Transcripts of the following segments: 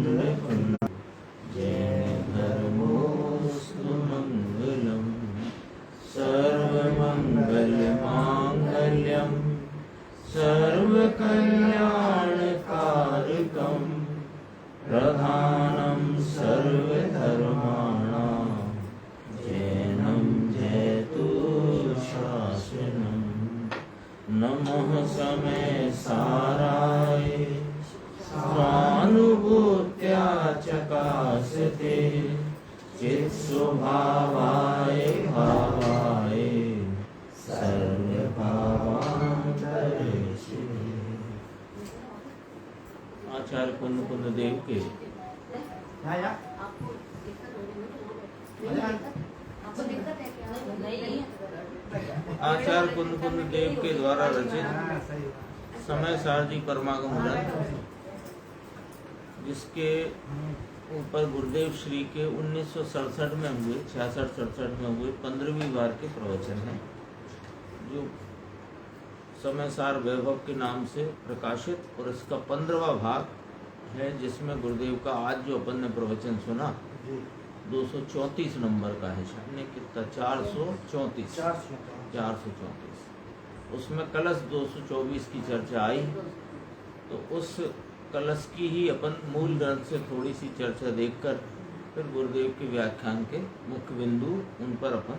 कुंद जय धर्मोस्तु मंगलम सर्वमंगल मांगल्यम सर्वकल्याणकारकम प्रधानम सर्वधर्माणां जैनं जयतु शासनम नमः समय साराय स्वानुभूत्या चकासते चित्स्वभावाय भावाय सर्वभावान्तरेषु। आचार्य कुंद देव के आचार्य कुंद देव के द्वारा रचित समय सारजी परमागम ग्रंथ, जिसके ऊपर गुरुदेव श्री के 1967 में हुए 66-67 में हुए 15वीं बार के प्रवचन हैं, जो समय सार वैभव के नाम से प्रकाशित, और इसका 15वां भाग है, जिसमें गुरुदेव का आज जो अपन ने प्रवचन सुना 234 नंबर का है, शायद कितना 434, उसमें कलश 224 की चर्चा आई। तो उस कलश की ही अपन मूल ग्रंथ से थोड़ी सी चर्चा देखकर फिर गुरुदेव के व्याख्यान के मुख्य बिंदु उन पर अपन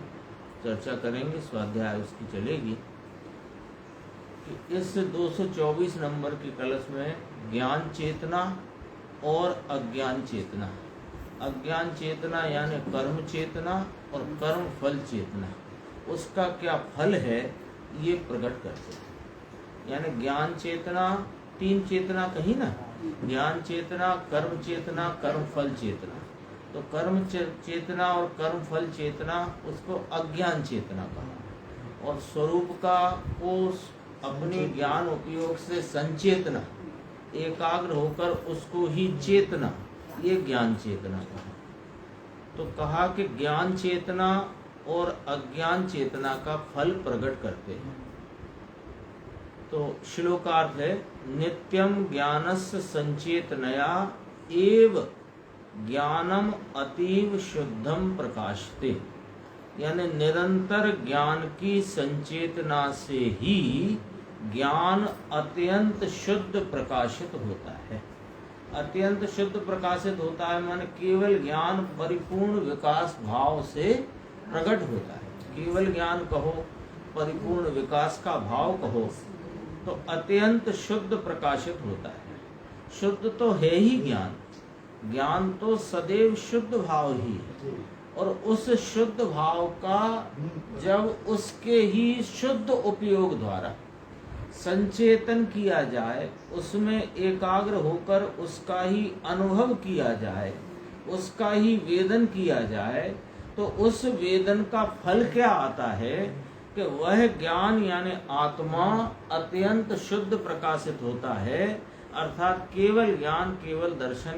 चर्चा करेंगे, स्वाध्याय उसकी चलेगी। कि इस 224 नंबर के कलश में ज्ञान चेतना और अज्ञान चेतना, अज्ञान चेतना यानी कर्म चेतना और कर्म फल चेतना, उसका क्या फल है ये प्रकट करते हैं। यानी ज्ञान चेतना, 3 चेतना कही ना, ज्ञान चेतना, कर्म चेतना, कर्म फल चेतना। तो कर्म चेतना और कर्म फल चेतना उसको अज्ञान चेतना कहा, और स्वरूप का उस अपने ज्ञान उपयोग से संचेतना, एकाग्र होकर उसको ही चेतना, ये ज्ञान चेतना कहा। तो कहा कि ज्ञान चेतना और अज्ञान चेतना का फल प्रकट करते हैं। तो श्लोकार्थ है, नित्यम ज्ञानस्य संचेतनया एव ज्ञानम अतीव शुद्धम प्रकाशते। यानी निरंतर ज्ञान की संचेतना से ही ज्ञान अत्यंत शुद्ध प्रकाशित होता है। अत्यंत शुद्ध प्रकाशित होता है माने केवल ज्ञान परिपूर्ण विकास भाव से प्रकट होता है। केवल ज्ञान कहो, परिपूर्ण विकास का भाव कहो, तो अत्यंत शुद्ध प्रकाशित होता है। शुद्ध तो है ही ज्ञान, ज्ञान तो सदैव शुद्ध भाव ही है, और उस शुद्ध भाव का जब उसके ही शुद्ध उपयोग द्वारा संचेतन किया जाए, उसमें एकाग्र होकर उसका ही अनुभव किया जाए, उसका ही वेदन किया जाए, तो उस वेदन का फल क्या आता है कि वह ज्ञान यानी आत्मा अत्यंत शुद्ध प्रकाशित होता है। अर्थात केवल ज्ञान, केवल दर्शन,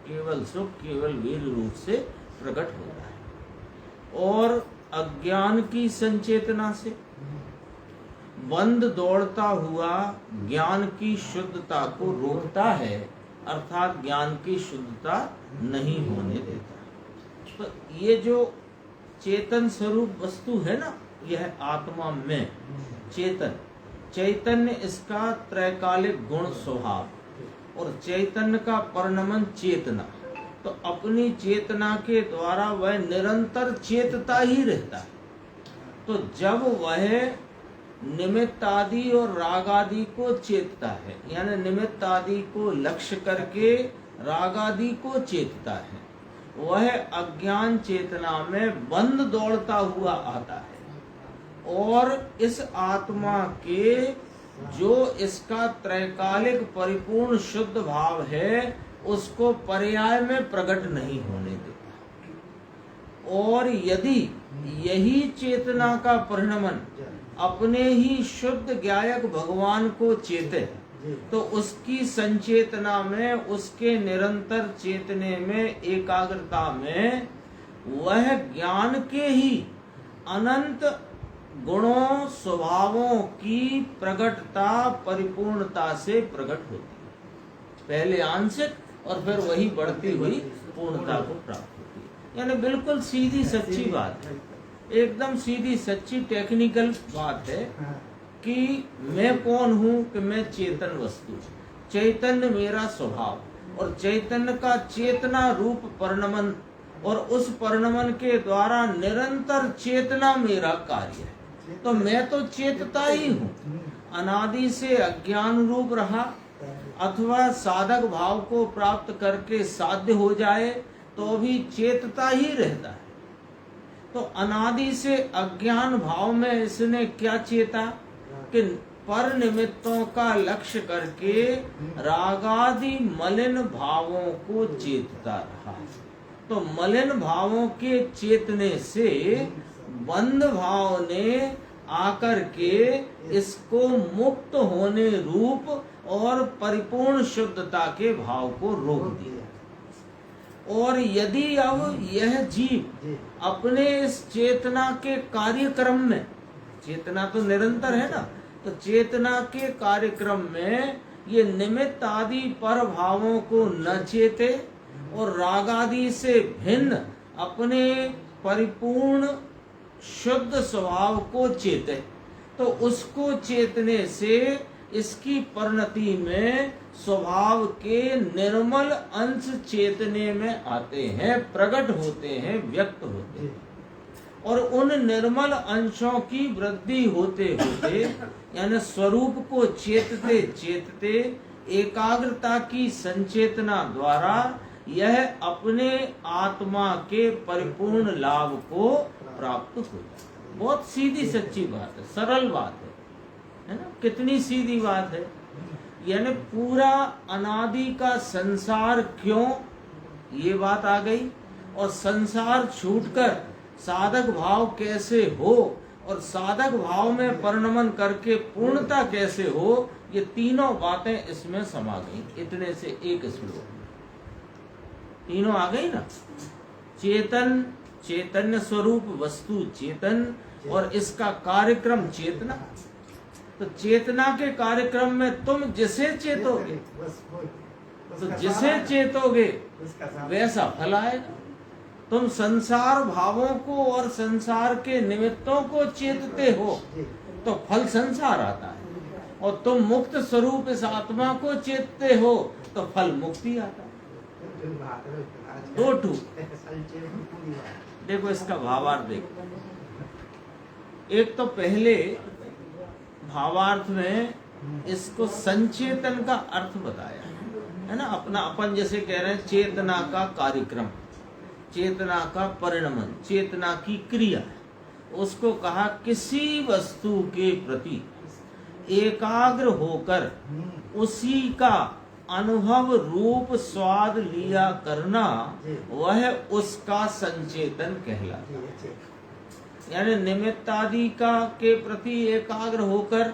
केवल सुख, केवल वीर रूप से प्रकट होता है। और अज्ञान की संचेतना से बंद दौड़ता हुआ ज्ञान की शुद्धता को रोकता है, अर्थात ज्ञान की शुद्धता नहीं होने देता। तो ये जो चेतन स्वरूप वस्तु है ना, यह आत्मा में चेतन, चैतन्य इसका त्रैकालिक गुण स्वभाव, और चैतन्य का परिणमन चेतना। तो अपनी चेतना के द्वारा वह निरंतर चेतता ही रहता है। तो जब वह निमित्त आदि और राग आदि को चेतता है, यानी निमित्त आदि को लक्ष्य करके राग आदि को चेतता है, वह अज्ञान चेतना में बंद दौड़ता हुआ आता है। और इस आत्मा के जो इसका त्रैकालिक परिपूर्ण शुद्ध भाव है, उसको पर्याय में प्रकट नहीं होने देता। और यदि यही चेतना का परिणमन अपने ही शुद्ध ज्ञायक भगवान को चेते, तो उसकी संचेतना में, उसके निरंतर चेतने में, एकाग्रता में वह ज्ञान के ही अनंत गुणों स्वभावों की प्रकटता परिपूर्णता से प्रकट होती है। पहले आंशिक और फिर वही बढ़ती हुई पूर्णता को प्राप्त होती है। यानी बिल्कुल सीधी सच्ची बात है, एकदम सीधी सच्ची टेक्निकल बात है कि मैं कौन हूँ, कि मैं चेतन वस्तु, चैतन्य मेरा स्वभाव और चैतन्य का चेतना रूप परिणमन और उस परिणमन के द्वारा निरंतर चेतना मेरा कार्य है। तो मैं तो चेतता ही हूँ, अनादि से अज्ञान रूप रहा अथवा साधक भाव को प्राप्त करके साध्य हो जाए तो भी चेतता ही रहता है। तो अनादि से अज्ञान भाव में इसने क्या चेता कि पर निमित्तों का लक्ष्य करके रागादि मलिन भावों को चेतता रहा। तो मलिन भावों के चेतने से बंध भाव ने आकर के इसको मुक्त होने रूप और परिपूर्ण शुद्धता के भाव को रोक दिया। और यदि अब यह जीव अपने इस चेतना के कार्यक्रम में, चेतना तो निरंतर है ना, तो चेतना के कार्यक्रम में ये निमित्त आदि पर भावों को न चेते और राग आदि से भिन्न अपने परिपूर्ण शुद्ध स्वभाव को चेते, तो उसको चेतने से इसकी परिणति में स्वभाव के निर्मल अंश चेतने में आते हैं, प्रकट होते हैं, व्यक्त होते हैं। और उन निर्मल अंशों की वृद्धि होते होते यानी स्वरूप को चेतते चेतते एकाग्रता की संचेतना द्वारा यह अपने आत्मा के परिपूर्ण लाभ को प्राप्त हो जाए। बहुत सीधी सच्ची बात है, सरल बात है ना? कितनी सीधी बात है। यानी पूरा अनादि का संसार क्यों, ये बात आ गई, और संसार छूटकर साधक भाव कैसे हो और साधक भाव में परिणमन करके पूर्णता कैसे हो, ये तीनों बातें इसमें समा गई। इतने से एक श्लोक में तीनों आ गई ना। चेतन, चैतन्य स्वरूप वस्तु चेतन, और इसका कार्यक्रम चेतना। तो चेतना के कार्यक्रम में तुम जिसे चेतोगे, तो जिसे चेतोगे वैसा फल आएगा। तुम संसार भावों को और संसार के निमित्तों को चेतते हो तो फल संसार आता है, और तुम मुक्त स्वरूप इस आत्मा को चेतते हो तो फल मुक्ति आता है। दो टू देखो, इसका भावार्थ देखो। एक तो पहले भावार्थ में इसको संचेतन का अर्थ बताया है ना। अपना अपन जैसे कह रहे हैं चेतना का कार्यक्रम, चेतना का परिणमन, चेतना की क्रिया, उसको कहा किसी वस्तु के प्रति एकाग्र होकर उसी का अनुभव रूप स्वाद लिया करना, वह उसका संचेतन कहलाता है। यानी निमित्तादि का के प्रति एकाग्र होकर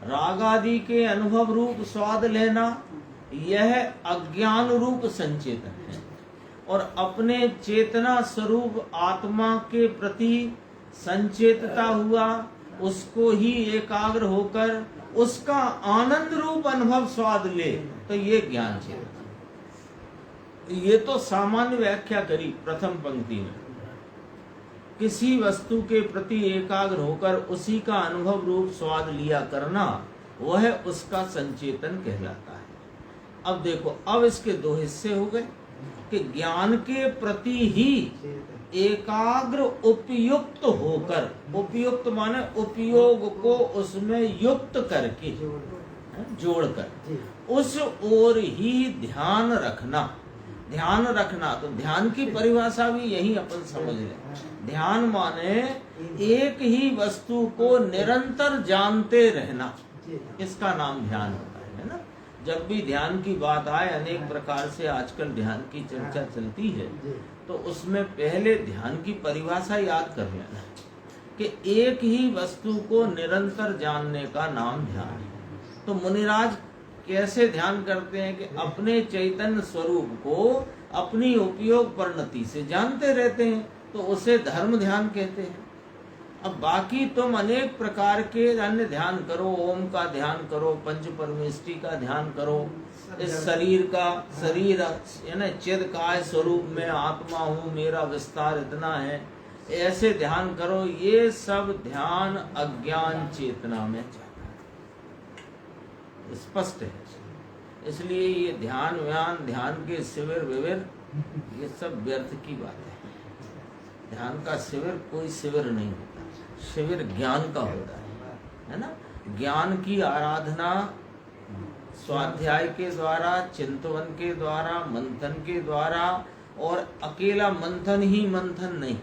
राग आदि के अनुभव रूप स्वाद लेना, यह अज्ञान रूप संचेतन है। और अपने चेतना स्वरूप आत्मा के प्रति संचेतता हुआ, उसको ही एकाग्र होकर उसका आनंद रूप अनुभव स्वाद ले, तो ये ज्ञान चेतना। ये तो सामान्य व्याख्या करी प्रथम पंक्ति में। किसी वस्तु के प्रति एकाग्र होकर उसी का अनुभव रूप स्वाद लिया करना, वह उसका संचेतन कहलाता है। अब देखो, अब इसके दो हिस्से हो गए कि ज्ञान के प्रति ही एकाग्र उपयुक्त होकर, उपयुक्त माने उपयोग को उसमें युक्त करके, जोड़कर, उस ओर ही ध्यान रखना। ध्यान रखना, तो ध्यान की परिभाषा भी यही अपन समझ लें। ध्यान माने एक ही वस्तु को निरंतर जानते रहना, इसका नाम ध्यान होता है ना। जब भी ध्यान की बात आए, अनेक प्रकार से आजकल ध्यान की चर्चा चलती है, तो उसमें पहले ध्यान की परिभाषा याद कर लेना कि एक ही वस्तु को निरंतर जानने का नाम ध्यान है। तो मुनिराज कैसे ध्यान करते हैं कि अपने चैतन्य स्वरूप को अपनी उपयोग परिणति से जानते रहते हैं, तो उसे धर्म ध्यान कहते हैं। अब बाकी तुम अनेक प्रकार के अन्य ध्यान करो, ओम का ध्यान करो, पंच परमेष्टि का ध्यान करो, इस शरीर का, शरीर यानी चिद काय स्वरूप में आत्मा हूँ, मेरा विस्तार इतना है, ऐसे ध्यान करो। ये सब ध्यान अज्ञान चेतना में जाता है, स्पष्ट है। इसलिए ये ध्यान व्यान, ध्यान के शिविर विविर, ये सब व्यर्थ की बात है। ध्यान का शिविर कोई शिविर नहीं होता, शिविर ज्ञान का होता है ना। ज्ञान की आराधना स्वाध्याय के द्वारा, चिंतन के द्वारा, मंथन के द्वारा, और अकेला मंथन ही मंथन नहीं।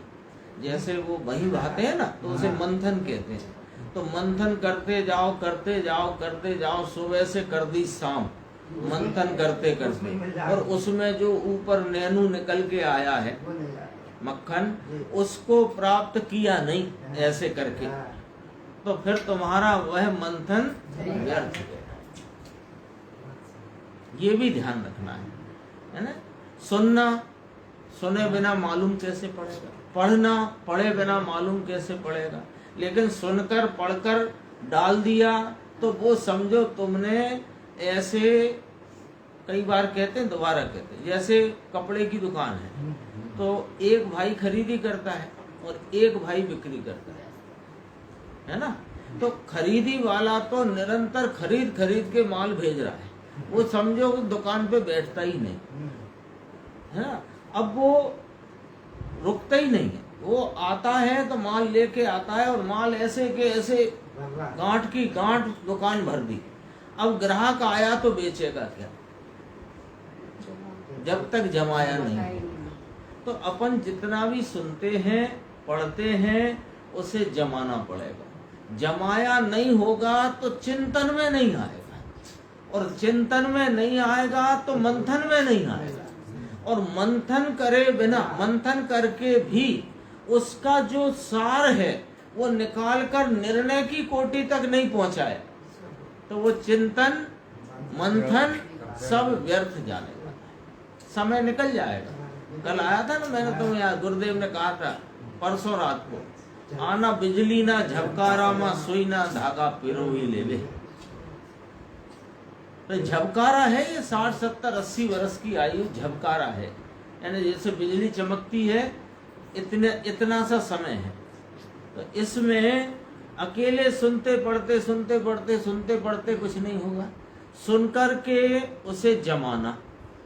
जैसे वो वही बहाते हैं ना, तो उसे मंथन कहते हैं। तो मंथन करते जाओ करते जाओ करते जाओ, सुबह से कर दी शाम मंथन करते करते, और उसमें जो ऊपर नैनू निकल के आया है मक्खन, उसको प्राप्त किया नहीं ऐसे करके, तो फिर तुम्हारा वह मंथन व्यर्थ है। ये भी ध्यान रखना है ना। सुनना, सुने बिना मालूम कैसे पड़ेगा? पढ़ना, पढ़े बिना मालूम कैसे पड़ेगा? लेकिन सुनकर पढ़कर डाल दिया तो वो समझो तुमने ऐसे, कई बार कहते हैं दोबारा कहते हैं, जैसे कपड़े की दुकान है तो एक भाई खरीदी करता है और एक भाई बिक्री करता है ना। तो खरीदी वाला तो निरंतर खरीद खरीद के माल भेज रहा है, वो समझो दुकान पे बैठता ही नहीं है ना। अब वो रुकता ही नहीं है, वो आता है तो माल लेके आता है, और माल ऐसे के ऐसे गांठ की गांठ दुकान भर दी। अब ग्राहक आया तो बेचेगा क्या, जब तक जमाया नहीं। तो अपन जितना भी सुनते हैं पढ़ते हैं उसे जमाना पड़ेगा। जमाया नहीं होगा तो चिंतन में नहीं आएगा, और चिंतन में नहीं आएगा तो मंथन में नहीं आएगा, और मंथन करे बिना, मंथन करके भी उसका जो सार है वो निकाल कर निर्णय की कोटि तक नहीं पहुंचाए तो वो चिंतन मंथन सब व्यर्थ जाने वाला है, समय निकल जाएगा। कल आया था ना, मैंने तुम्हें याद, गुरुदेव ने कहा था परसों रात को, आना बिजली ना झबकारा मा सुई ना धागा पिरोई ले ले। तो झबकारा है ये 60 70 80 वर्ष की आयु झबकारा है, यानी जैसे बिजली चमकती है इतना सा समय है। तो इसमें अकेले सुनते पढ़ते कुछ नहीं होगा। सुनकर के उसे जमाना,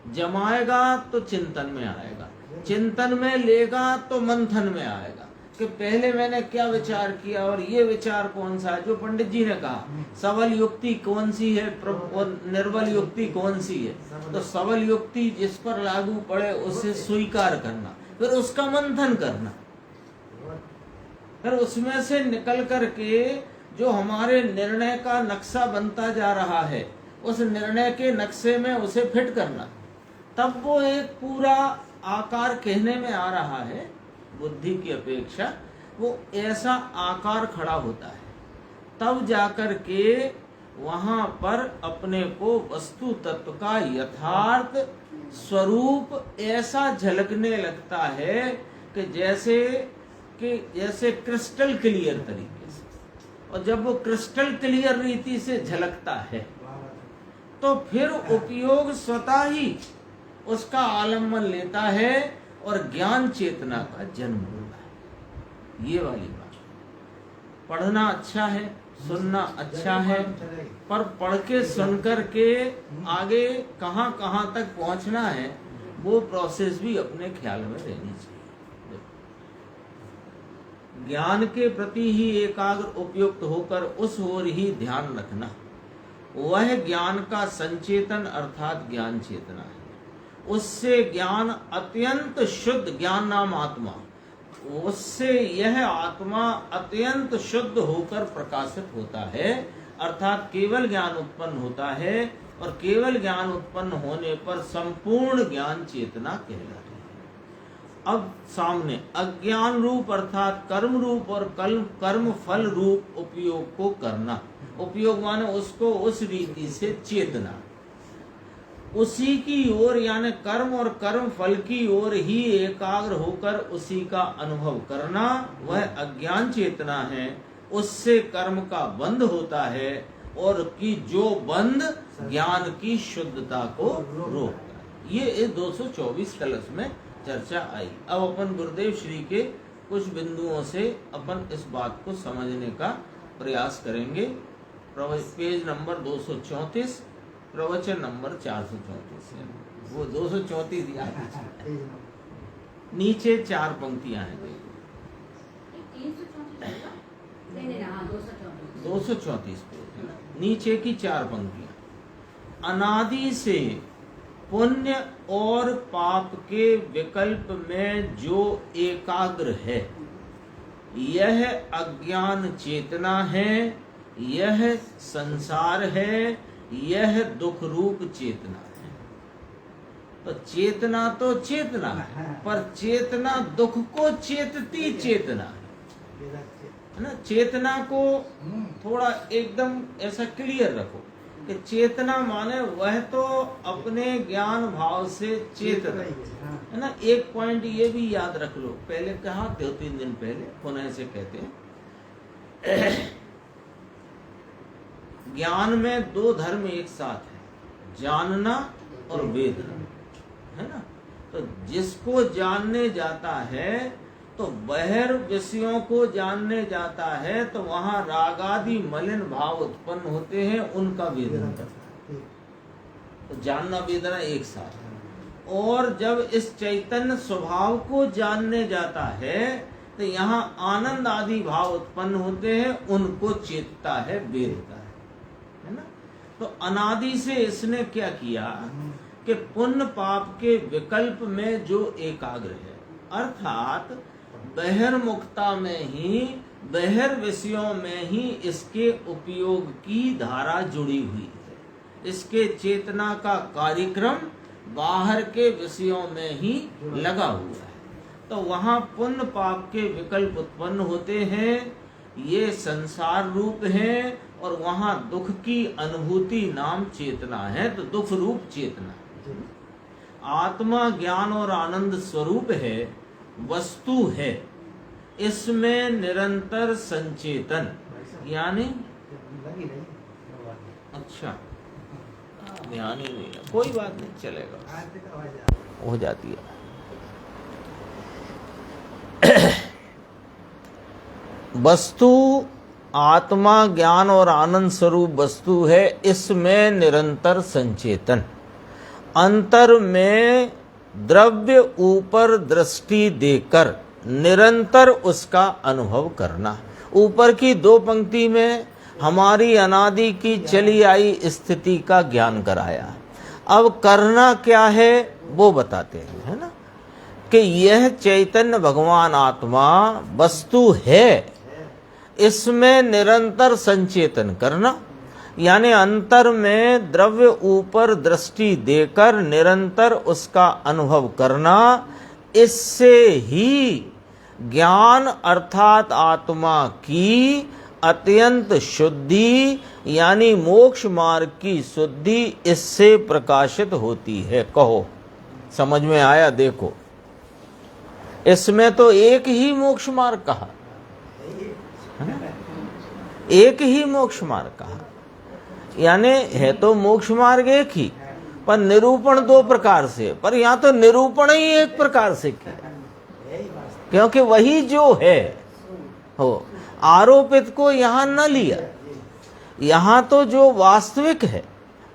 जमाएगा तो चिंतन में आएगा, चिंतन में लेगा तो मंथन में आएगा कि पहले मैंने क्या विचार किया और ये विचार कौन सा है। जो पंडित जी ने कहा सबल युक्ति कौन सी है और निर्बल युक्ति कौन सी है, तो सबल युक्ति जिस पर लागू पड़े उसे स्वीकार करना, फिर उसका मंथन करना, फिर उसमें से निकल करके जो हमारे निर्णय का नक्शा बनता जा रहा है उस निर्णय के नक्शे में उसे फिट करना, तब वो एक पूरा आकार कहने में आ रहा है। बुद्धि की अपेक्षा वो ऐसा आकार खड़ा होता है, तब जाकर के वहां पर अपने को वस्तु तत्व का यथार्थ स्वरूप ऐसा झलकने लगता है कि जैसे क्रिस्टल क्लियर तरीके से। और जब वो क्रिस्टल क्लियर रीति से झलकता है तो फिर उपयोग स्वतः ही उसका आलम्बन लेता है और ज्ञान चेतना का जन्म होता है। ये वाली बात, पढ़ना अच्छा है, सुनना अच्छा है, पर पढ़ के सुन कर के आगे कहाँ कहाँ तक पहुँचना है वो प्रोसेस भी अपने ख्याल में रहनी चाहिए। ज्ञान के प्रति ही एकाग्र उपयुक्त होकर उस ओर ही ध्यान रखना, वह ज्ञान का संचेतन अर्थात ज्ञान चेतना है। उससे ज्ञान अत्यंत शुद्ध, ज्ञान नाम आत्मा, उससे यह आत्मा अत्यंत शुद्ध होकर प्रकाशित होता है, अर्थात केवल ज्ञान उत्पन्न होता है, और केवल ज्ञान उत्पन्न होने पर संपूर्ण ज्ञान चेतना कहलाती है। अब सामने अज्ञान रूप अर्थात कर्म रूप और कर्म फल रूप उपयोग को करना, उपयोग माने उसको उस रीति से चेतना, उसी की ओर यानी कर्म और कर्म फल की ओर ही एकाग्र होकर उसी का अनुभव करना, वह अज्ञान चेतना है। उससे कर्म का बंध होता है और कि जो बंद ज्ञान की शुद्धता को रोकता है। ये इस 224 कलश में चर्चा आई। अब अपन गुरुदेव श्री के कुछ बिंदुओं से अपन इस बात को समझने का प्रयास करेंगे। पेज नंबर 234, प्रवचन नंबर 434 है। वो 234 याद है। नीचे 4 पंक्तियां हैं, देखो 234 पेज है ना, नीचे की 4 पंक्तियां। अनादि से पुण्य और पाप के विकल्प में जो एकाग्र है, यह अज्ञान चेतना है, यह संसार है, यह दुख रूप चेतना है। तो चेतना तो चेतना है, पर चेतना दुख को चेतती चेतना है ना। चेतना को थोड़ा एकदम ऐसा क्लियर रखो कि चेतना माने वह तो अपने ज्ञान भाव से चेतन है ना। एक पॉइंट ये भी याद रख लो, पहले कहा 2-3 दिन पहले, पुनः से कहते हैं ज्ञान में 2 धर्म एक साथ है, जानना और वेदना, है ना। तो जिसको जानने जाता है तो बहिर विषयों को जानने जाता है, तो वहां रागादि मलिन भाव उत्पन्न होते हैं, उनका वेदना करता है। तो जानना वेदना एक साथ है। और जब इस चैतन्य स्वभाव को जानने जाता है तो यहाँ आनंद आदि भाव उत्पन्न होते हैं, उनको चेतता है, वेदता है ना। तो अनादि से इसने क्या किया कि पुण्य पाप के विकल्प में जो एकाग्र है, अर्थात बहिर्मुखता में ही, बहिर विषयों में ही इसके उपयोग की धारा जुड़ी हुई है। इसके चेतना का कार्यक्रम बाहर के विषयों में ही लगा हुआ है। तो वहाँ पुण्य पाप के विकल्प उत्पन्न होते हैं, ये संसार रूप है, और वहाँ दुख की अनुभूति नाम चेतना है, तो दुख रूप चेतना। आत्मा ज्ञान और आनंद स्वरूप है, वस्तु है, इसमें निरंतर संचेतन, यानी अच्छा ध्यान ही नहीं है, कोई बात नहीं, चलेगा, हो जाती है। वस्तु आत्मा ज्ञान और आनंद स्वरूप वस्तु है, इसमें निरंतर संचेतन। अंतर में द्रव्य ऊपर दृष्टि देकर निरंतर उसका अनुभव करना। ऊपर की 2 पंक्ति में हमारी अनादि की चली आई स्थिति का ज्ञान कराया। अब करना क्या है वो बताते हैं, है ना, कि यह चैतन्य भगवान आत्मा वस्तु है, इसमें निरंतर संचेतन करना, यानी अंतर में द्रव्य ऊपर दृष्टि देकर निरंतर उसका अनुभव करना। इससे ही ज्ञान अर्थात आत्मा की अत्यंत शुद्धि, यानी मोक्ष मार्ग की शुद्धि इससे प्रकाशित होती है। कहो समझ में आया? देखो इसमें तो एक ही मोक्ष मार्ग कहा, एक ही मोक्ष मार्ग कहा, यानी है तो मोक्ष मार्ग एक ही, पर निरूपण 2 प्रकार से। पर यहाँ तो निरूपण ही एक प्रकार से किया, क्योंकि वही जो है हो, आरोपित को यहाँ न लिया। यहाँ तो जो वास्तविक है,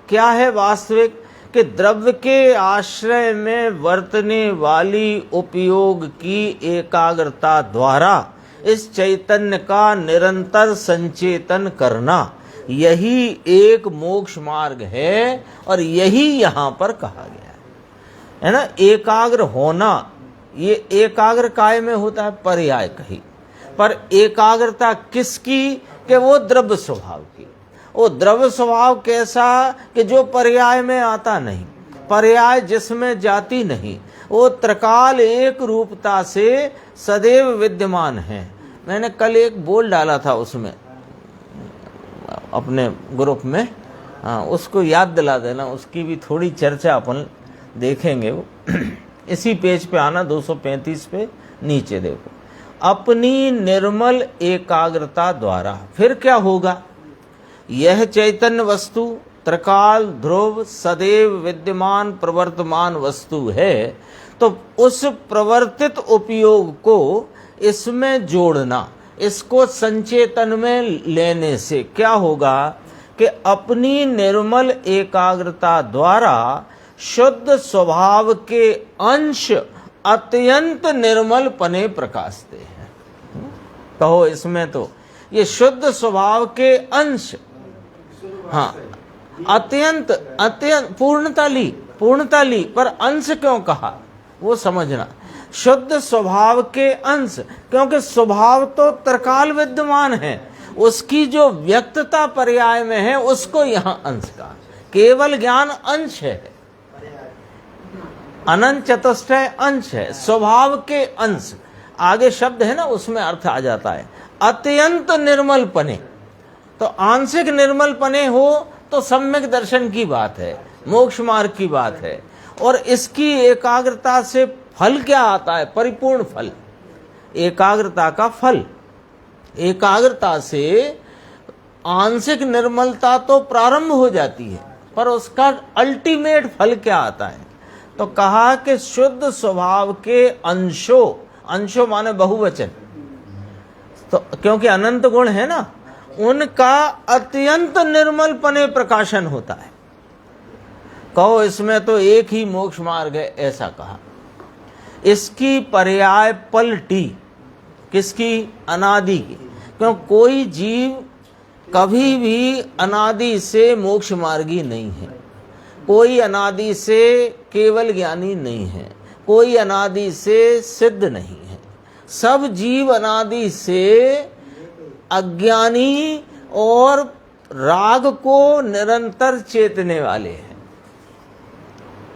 क्या है वास्तविक, कि द्रव्य के आश्रय में वर्तने वाली उपयोग की एकाग्रता द्वारा इस चैतन्य का निरंतर संचेतन करना, यही एक मोक्ष मार्ग है। और यही यहाँ पर कहा गया है ना, एकाग्र होना। ये एकाग्र काय में होता है, पर्याय कही, पर एकाग्रता किसकी, कि वो द्रव्य स्वभाव की। वो द्रव्य स्वभाव कैसा, कि जो पर्याय में आता नहीं, पर्याय जिसमें जाती नहीं, वो त्रिकाल एक रूपता से सदैव विद्यमान है। मैंने कल एक बोल डाला था उसमें अपने ग्रुप में, उसको याद दिला देना, उसकी भी थोड़ी चर्चा अपन देखेंगे। वो इसी पेज पे आना, 235 पे नीचे देखो। अपनी निर्मल एकाग्रता द्वारा फिर क्या होगा, यह चैतन्य वस्तु त्रिकाल ध्रुव सदैव विद्यमान प्रवर्तमान वस्तु है, तो उस प्रवर्तित उपयोग को इसमें जोड़ना, इसको संचेतन में लेने से क्या होगा कि अपनी निर्मल एकाग्रता द्वारा शुद्ध स्वभाव के अंश अत्यंत निर्मल पने प्रकाशते हैं। कहो इसमें तो ये शुद्ध स्वभाव के अंश, हाँ, अत्यंत अत्यंत पूर्णता ली, पर अंश क्यों कहा वो समझना। शुद्ध स्वभाव के अंश, क्योंकि स्वभाव तो त्रिकाल विद्यमान है, उसकी जो व्यक्तता पर्याय में है उसको यहाँ अंश का, केवल ज्ञान अंश है, अनंत चतुष्टय अंश है, स्वभाव के अंश। आगे शब्द है ना, उसमें अर्थ आ जाता है अत्यंत निर्मल पने। तो आंशिक निर्मल पने हो तो सम्यक दर्शन की बात है, मोक्ष मार्ग की बात है। और इसकी एकाग्रता से फल क्या आता है? परिपूर्ण फल, एकाग्रता का फल। एकाग्रता से आंशिक निर्मलता तो प्रारंभ हो जाती है, पर उसका अल्टीमेट फल क्या आता है? तो कहा कि शुद्ध स्वभाव के अंशों माने बहुवचन, तो क्योंकि अनंत गुण है ना, उनका अत्यंत निर्मल पने प्रकाशन होता है। कहो इसमें तो एक ही मोक्ष मार्ग है, ऐसा कहा। इसकी पर्याय पलटी, किसकी? अनादि की। क्यों? कोई जीव कभी भी अनादि से मोक्ष मार्गी नहीं है, कोई अनादि से केवल ज्ञानी नहीं है, कोई अनादि से सिद्ध नहीं है। सब जीव अनादि से अज्ञानी और राग को निरंतर चेतने वाले हैं,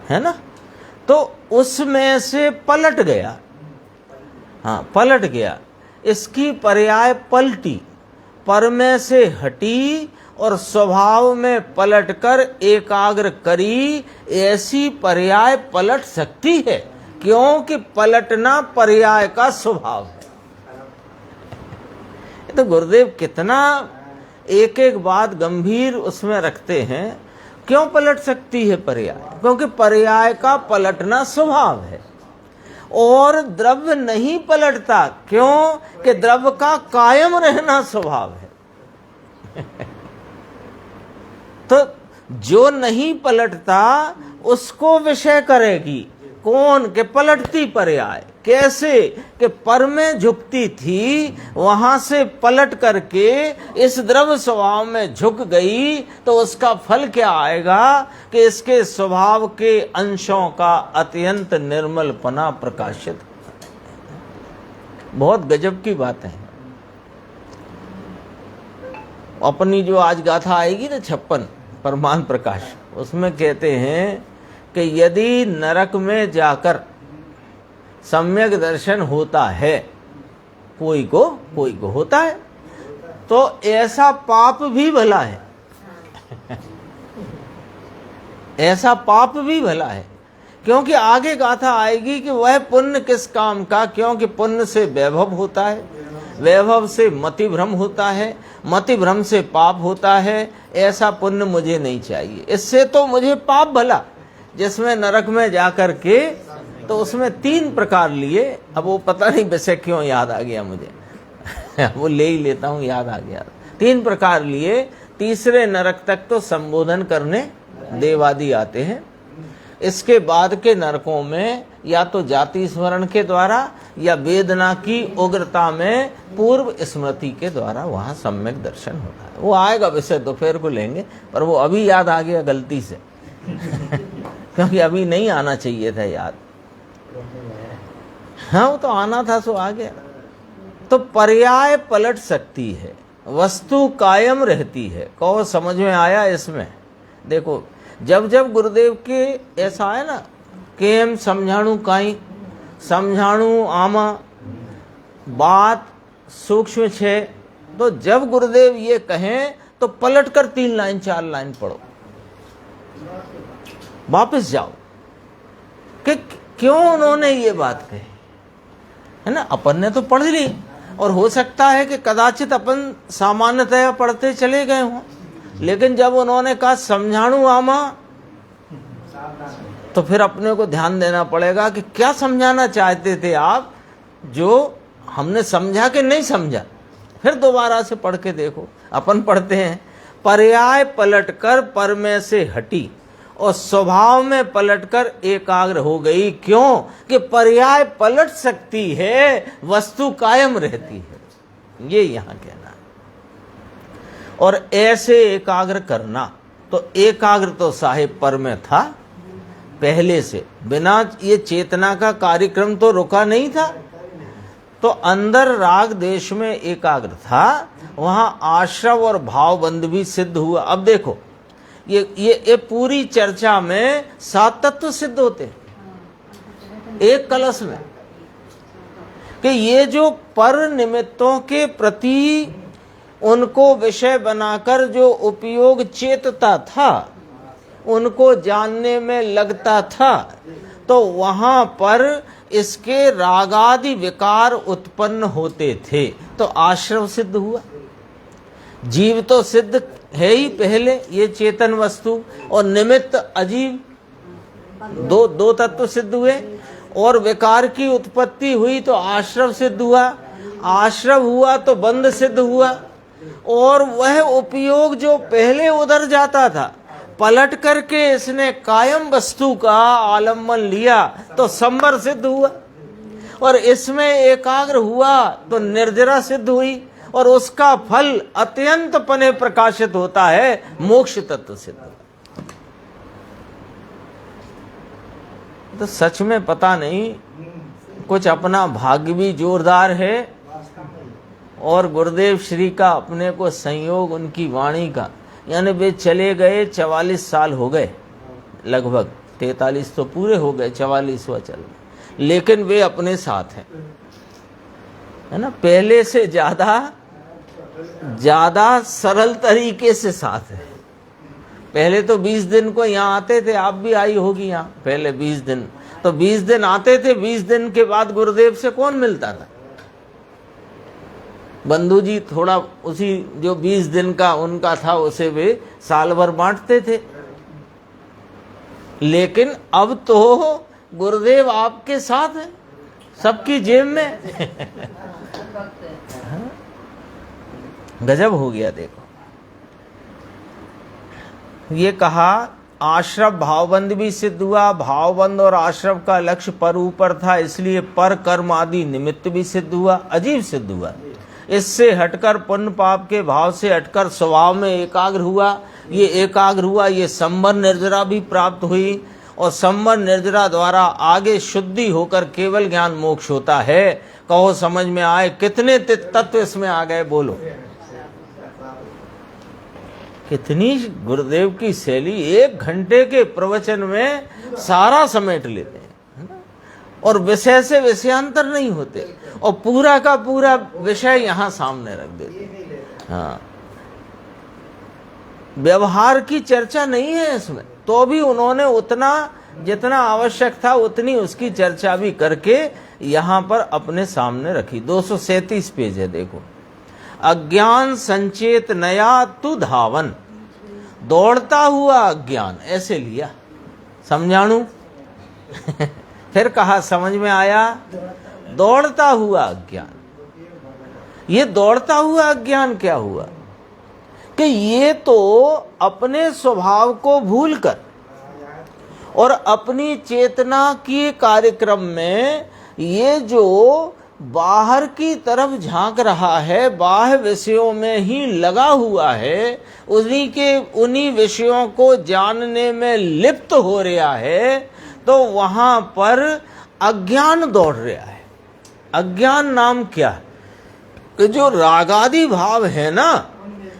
है ना। तो उसमें से पलट गया, हाँ पलट गया। इसकी पर्याय पलटी, पर में से हटी और स्वभाव में पलटकर एकाग्र करी, ऐसी पर्याय पलट सकती है, क्योंकि पलटना पर्याय का स्वभाव है। तो गुरुदेव कितना एक एक बात गंभीर उसमें रखते हैं। क्यों पलट सकती है पर्याय? क्योंकि पर्याय का पलटना स्वभाव है, और द्रव्य नहीं पलटता। क्यों? कि द्रव्य का कायम रहना स्वभाव है। तो जो नहीं पलटता उसको विषय करेगी कौन? के पलटती पर्याय। कैसे? कि पर में झुकती थी, वहां से पलट करके इस द्रव्य स्वभाव में झुक गई, तो उसका फल क्या आएगा? कि इसके स्वभाव के अंशों का अत्यंत निर्मलपना प्रकाशित। बहुत गजब की बात है। अपनी जो आज गाथा आएगी ना 56 परमान प्रकाश, उसमें कहते हैं कि यदि नरक में जाकर सम्यक दर्शन होता है, कोई को होता है, तो ऐसा पाप भी भला है। ऐसा पाप भी भला है, क्योंकि आगे गाथा आएगी कि वह पुण्य किस काम का? क्योंकि पुण्य से वैभव होता है, वैभव से मति भ्रम होता है, मति भ्रम से पाप होता है। ऐसा पुण्य मुझे नहीं चाहिए, इससे तो मुझे पाप भला। जिसमें नरक में जाकर के, तो उसमें 3 प्रकार लिए। अब वो पता नहीं वैसे क्यों याद आ गया मुझे वो ले ही लेता हूँ, याद आ गया। 3 प्रकार लिए। तीसरे नरक तक तो संबोधन करने देवादि आते हैं। इसके बाद के नरकों में या तो जाति स्मरण के द्वारा या वेदना की उग्रता में पूर्व स्मृति के द्वारा वहां सम्यक दर्शन होता है। वो आएगा, वैसे दोपहर को लेंगे, पर वो अभी याद आ गया गलती से क्योंकि अभी नहीं आना चाहिए था याद। हाँ, वो तो आना था सो आ गया। तो पर्याय पलट सकती है, वस्तु कायम रहती है। कहो समझ में आया? इसमें देखो, जब जब गुरुदेव के ऐसा है ना, केम समझाणु काई, समझाणु आमा, बात सूक्ष्म छे, तो जब गुरुदेव ये कहें तो पलट कर 3 लाइन 4 लाइन पढ़ो, वापस जाओ कि क्यों उन्होंने ये बात कही, है ना। अपन ने तो पढ़ ली, और हो सकता है कि कदाचित अपन सामान्यतया पढ़ते चले गए हों, लेकिन जब उन्होंने कहा समझाणु आमा, तो फिर अपने को ध्यान देना पड़ेगा कि क्या समझाना चाहते थे आप, जो हमने समझा कि नहीं समझा। फिर दोबारा से पढ़ के देखो। अपन पढ़ते हैं, पर्याय पलटकर पर में से हटी और स्वभाव में पलटकर एकाग्र हो गई। क्यों? कि पर्याय पलट सकती है, वस्तु कायम रहती है, ये यहां कहना है। और ऐसे एकाग्र करना, तो एकाग्र तो साहिब पर में था पहले से, बिना ये चेतना का कार्यक्रम तो रुका नहीं था। तो अंदर राग देश में एकाग्र था, वहां आश्रव और भावबंध भी सिद्ध हुआ। अब देखो, ये पूरी चर्चा में 7 तत्व सिद्ध होते हैं एक कलश में, कि ये जो पर निमित्तों के प्रति उनको विषय बनाकर जो उपयोग चेतता था, उनको जानने में लगता था, तो वहां पर इसके रागादि विकार उत्पन्न होते थे, तो आश्रव सिद्ध हुआ। जीव तो सिद्ध है ही पहले, ये चेतन वस्तु, और निमित्त अजीव, दो तत्व सिद्ध हुए। और विकार की उत्पत्ति हुई तो आश्रव सिद्ध हुआ, आश्रव हुआ तो बंध सिद्ध हुआ। और वह उपयोग जो पहले उधर जाता था, पलट करके इसने कायम वस्तु का आलम्बन लिया तो संवर सिद्ध हुआ। और इसमें एकाग्र हुआ तो निर्जरा सिद्ध हुई, और उसका फल अत्यंत पने प्रकाशित होता है, मोक्ष तत्व सिद्ध। तो सच में पता नहीं, कुछ अपना भाग्य भी जोरदार है, और गुरुदेव श्री का अपने को संयोग उनकी वाणी का, यानी वे चले गए 44 साल हो गए, लगभग 43 तो पूरे हो गए, 44वां चल रहा, लेकिन वे अपने साथ हैं, है ना। पहले से ज्यादा सरल तरीके से साथ है। पहले तो 20 दिन को यहाँ आते थे, आप भी आई होगी यहाँ, पहले 20 दिन, तो 20 दिन आते थे, 20 दिन के बाद गुरुदेव से कौन मिलता था? बंधु जी थोड़ा उसी जो 20 दिन का उनका था, उसे वे साल भर बांटते थे। लेकिन अब तो गुरुदेव आपके साथ है, सबकी जेब में। गजब हो गया। देखो, ये कहा आश्रव भावबंध भी सिद्ध हुआ। भावबंध और आश्रव का लक्ष्य पर ऊपर था, इसलिए पर कर्म आदि निमित्त भी सिद्ध हुआ, अजीब सिद्ध हुआ। इससे हटकर पुण्य पाप के भाव से हटकर स्वभाव में एकाग्र हुआ। ये एकाग्र हुआ, ये संवर निर्जरा भी प्राप्त हुई, और संवर निर्जरा द्वारा आगे शुद्धि होकर केवल ज्ञान मोक्ष होता है। कहो समझ में आए? कितने तत्व इसमें आ गए, बोलो। कितनी गुरुदेव की शैली, 1 घंटे के प्रवचन में सारा समेट लेते हैं, और विषय से विषयांतर नहीं होते, और पूरा का पूरा विषय यहाँ सामने रख देते। हाँ, व्यवहार की चर्चा नहीं है इसमें, तो भी उन्होंने उतना जितना आवश्यक था उतनी उसकी चर्चा भी करके यहाँ पर अपने सामने रखी। 237 पेज है, देखो। अज्ञान संचेत नया तु धावन, दौड़ता हुआ अज्ञान, ऐसे लिया समझाणु। फिर कहा समझ में आया, दौड़ता हुआ अज्ञान। ये दौड़ता हुआ अज्ञान क्या हुआ? कि ये तो अपने स्वभाव को भूलकर और अपनी चेतना के कार्यक्रम में ये जो बाहर की तरफ झांक रहा है, बाह्य विषयों में ही लगा हुआ है, उन्हीं विषयों को जानने में लिप्त हो रहा है, तो वहां पर अज्ञान दौड़ रहा है। अज्ञान नाम क्या है? कि जो रागादि भाव है ना,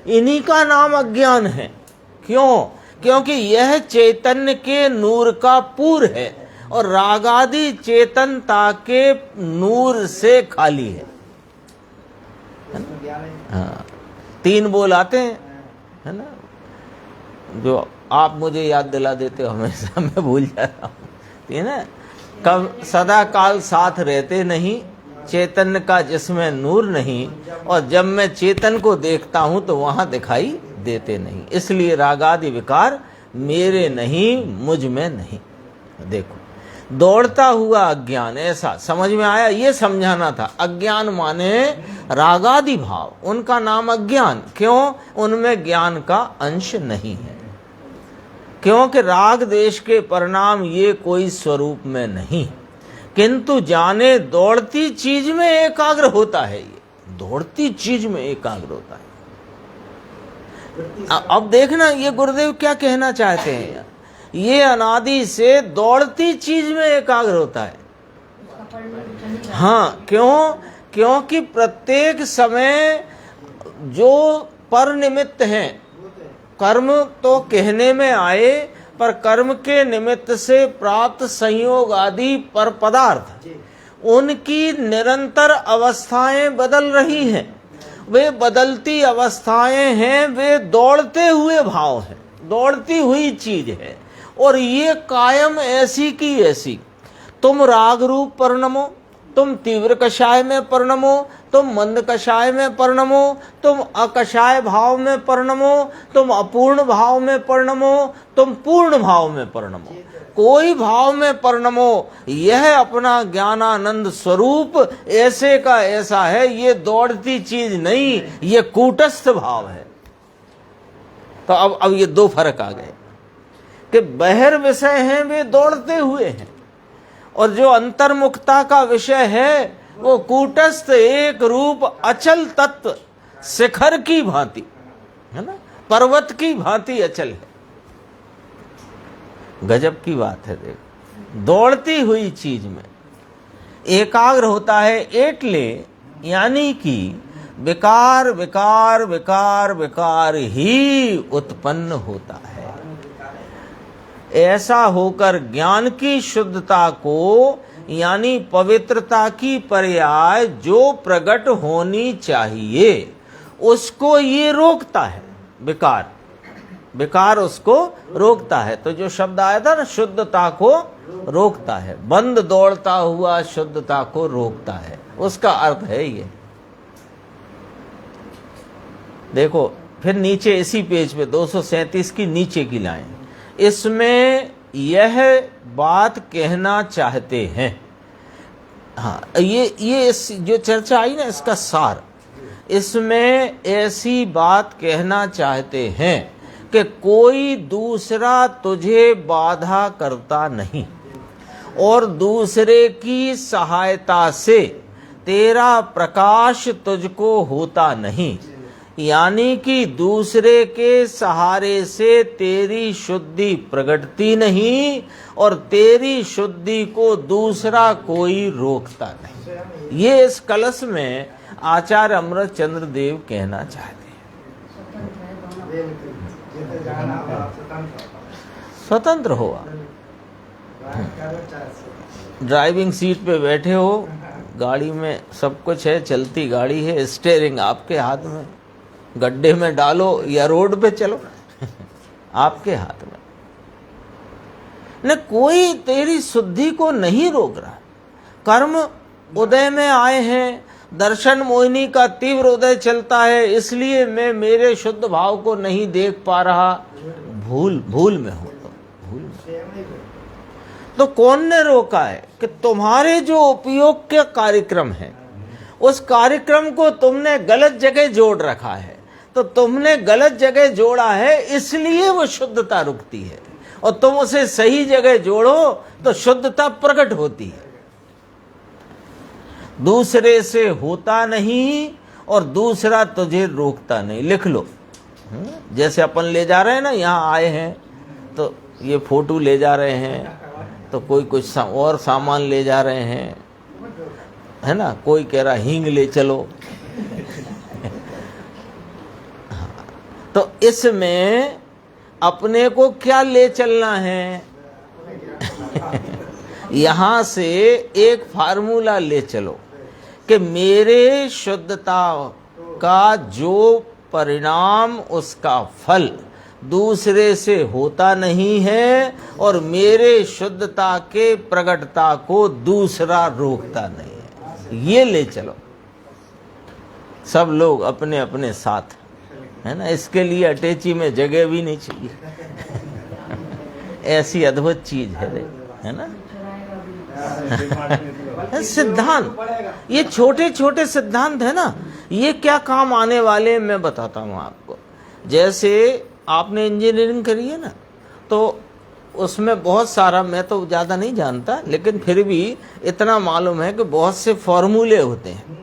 इन्हीं का नाम अज्ञान है। क्यों? क्योंकि यह चैतन्य के नूर का पूर है, और रागादि चेतनता के नूर से खाली है। हाँ, 3 बोल आते हैं, है ना, जो आप मुझे याद दिला देते हो हमेशा, मैं भूल जाता हूँ, है ना। कब सदा काल साथ रहते नहीं, चैतन्य का जिसमें नूर नहीं, और जब मैं चेतन को देखता हूँ तो वहां दिखाई देते नहीं, इसलिए रागादि विकार मेरे नहीं, मुझ में नहीं। देखो, दौड़ता हुआ अज्ञान, ऐसा समझ में आया? ये समझाना था। अज्ञान माने रागादि भाव, उनका नाम अज्ञान। क्यों? उनमें ज्ञान का अंश नहीं है, क्योंकि राग देश के परिणाम ये कोई स्वरूप में नहीं, किंतु जाने दौड़ती चीज में एकाग्र होता है। ये दौड़ती चीज में एकाग्र होता है। अब देखना ये गुरुदेव क्या कहना चाहते हैं। ये अनादि से दौड़ती चीज में एकाग्र होता है। हाँ, क्यों? क्योंकि प्रत्येक समय जो पर निमित्त हैं, कर्म तो कहने में आए, पर कर्म के निमित्त से प्राप्त संयोग आदि पर पदार्थ, उनकी निरंतर अवस्थाएं बदल रही हैं। वे बदलती अवस्थाएं हैं, वे दौड़ते हुए भाव हैं, दौड़ती हुई चीज है। और ये कायम ऐसी की ऐसी, तुम राग रूप परिणमो, तुम तीव्र कषाय में परिणमो, तुम मंद कषाय में परिणमो, तुम अकषाय भाव में परिणमो, तुम अपूर्ण भाव में परिणमो, तुम पूर्ण भाव में परिणमो, कोई भाव में परिणमो, यह अपना ज्ञानानंद स्वरूप ऐसे का ऐसा है। ये दौड़ती चीज नहीं, ये कूटस्थ भाव है। तो अब ये दो फर्क आ गए कि बहिर विषय हैं वे दौड़ते हुए हैं, और जो अंतर्मुखता का विषय है वो कूटस्थ एक रूप अचल तत्व, शिखर की भांति है ना, पर्वत की भांति अचल है। गजब की बात है। देखो, दौड़ती हुई चीज में एकाग्र होता है, एटले यानी कि विकार विकार विकार विकार ही उत्पन्न होता है। ऐसा होकर ज्ञान की शुद्धता को यानी पवित्रता की पर्याय जो प्रकट होनी चाहिए उसको ये रोकता है। विकार, विकार उसको रोकता है। तो जो शब्द आया था ना, शुद्धता को रोकता है, बंद दौड़ता हुआ शुद्धता को रोकता है, उसका अर्थ है ये। देखो फिर नीचे इसी पेज पे 237 की नीचे की लाइन, इसमें यह बात कहना चाहते हैं। हाँ, ये जो चर्चा आई ना, इसका सार, इसमें ऐसी बात कहना चाहते हैं कि कोई दूसरा तुझे बाधा करता नहीं और दूसरे की सहायता से तेरा प्रकाश तुझको होता नहीं, यानी कि दूसरे के सहारे से तेरी शुद्धि प्रगटती नहीं और तेरी शुद्धि को दूसरा कोई रोकता नहीं। ये इस कलश में आचार्य अमृत चंद्र देव कहना चाहते हैं। स्वतंत्र हो, ड्राइविंग सीट पे बैठे हो, गाड़ी में सब कुछ है, चलती गाड़ी है, स्टीयरिंग आपके हाथ में, गड्ढे में डालो या रोड पे चलो आपके हाथ में। न कोई तेरी शुद्धि को नहीं रोक रहा। कर्म उदय में आए हैं, दर्शन मोहिनी का तीव्र उदय चलता है, इसलिए मैं मेरे शुद्ध भाव को नहीं देख पा रहा, भूल में हो, तो कौन ने रोका है कि तुम्हारे जो उपयोग के कार्यक्रम है उस कार्यक्रम को तुमने गलत जगह जोड़ रखा है। तो तुमने गलत जगह जोड़ा है, इसलिए वो शुद्धता रुकती है, और तुम उसे सही जगह जोड़ो तो शुद्धता प्रकट होती है। दूसरे से होता नहीं और दूसरा तुझे रोकता नहीं। लिख लो, जैसे अपन ले जा रहे हैं ना, यहाँ आए हैं तो ये फोटो ले जा रहे हैं, तो कोई कुछ और सामान ले जा रहे हैं, है ना, कोई कह रहा हींग ले चलो तो इसमें अपने को क्या ले चलना है यहां से एक फार्मूला ले चलो कि मेरे शुद्धता का जो परिणाम, उसका फल दूसरे से होता नहीं है और मेरे शुद्धता के प्रकटता को दूसरा रोकता नहीं है। ये ले चलो सब लोग अपने अपने साथ। है ना, इसके लिए अटैची में जगह भी नहीं चाहिए। ऐसी अद्भुत चीज है ना। सिद्धांत, ये छोटे छोटे सिद्धांत है ना, ये क्या काम आने वाले मैं बताता हूँ आपको। जैसे आपने इंजीनियरिंग करी है ना, तो उसमें बहुत सारा, मैं तो ज़्यादा नहीं जानता, लेकिन फिर भी इतना मालूम है कि बहुत से फॉर्मूले होते हैं।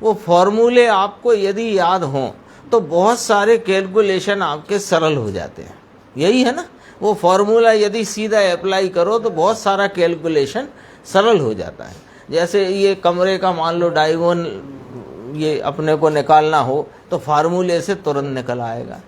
वो फॉर्मूले आपको यदि याद हों तो बहुत सारे कैलकुलेशन आपके सरल हो जाते हैं। यही है ना, वो फॉर्मूला यदि सीधा अप्लाई करो तो बहुत सारा कैलकुलेशन सरल हो जाता है। जैसे ये कमरे का मान लो डायगोन ये अपने को निकालना हो तो फार्मूले से तुरंत निकल आएगा।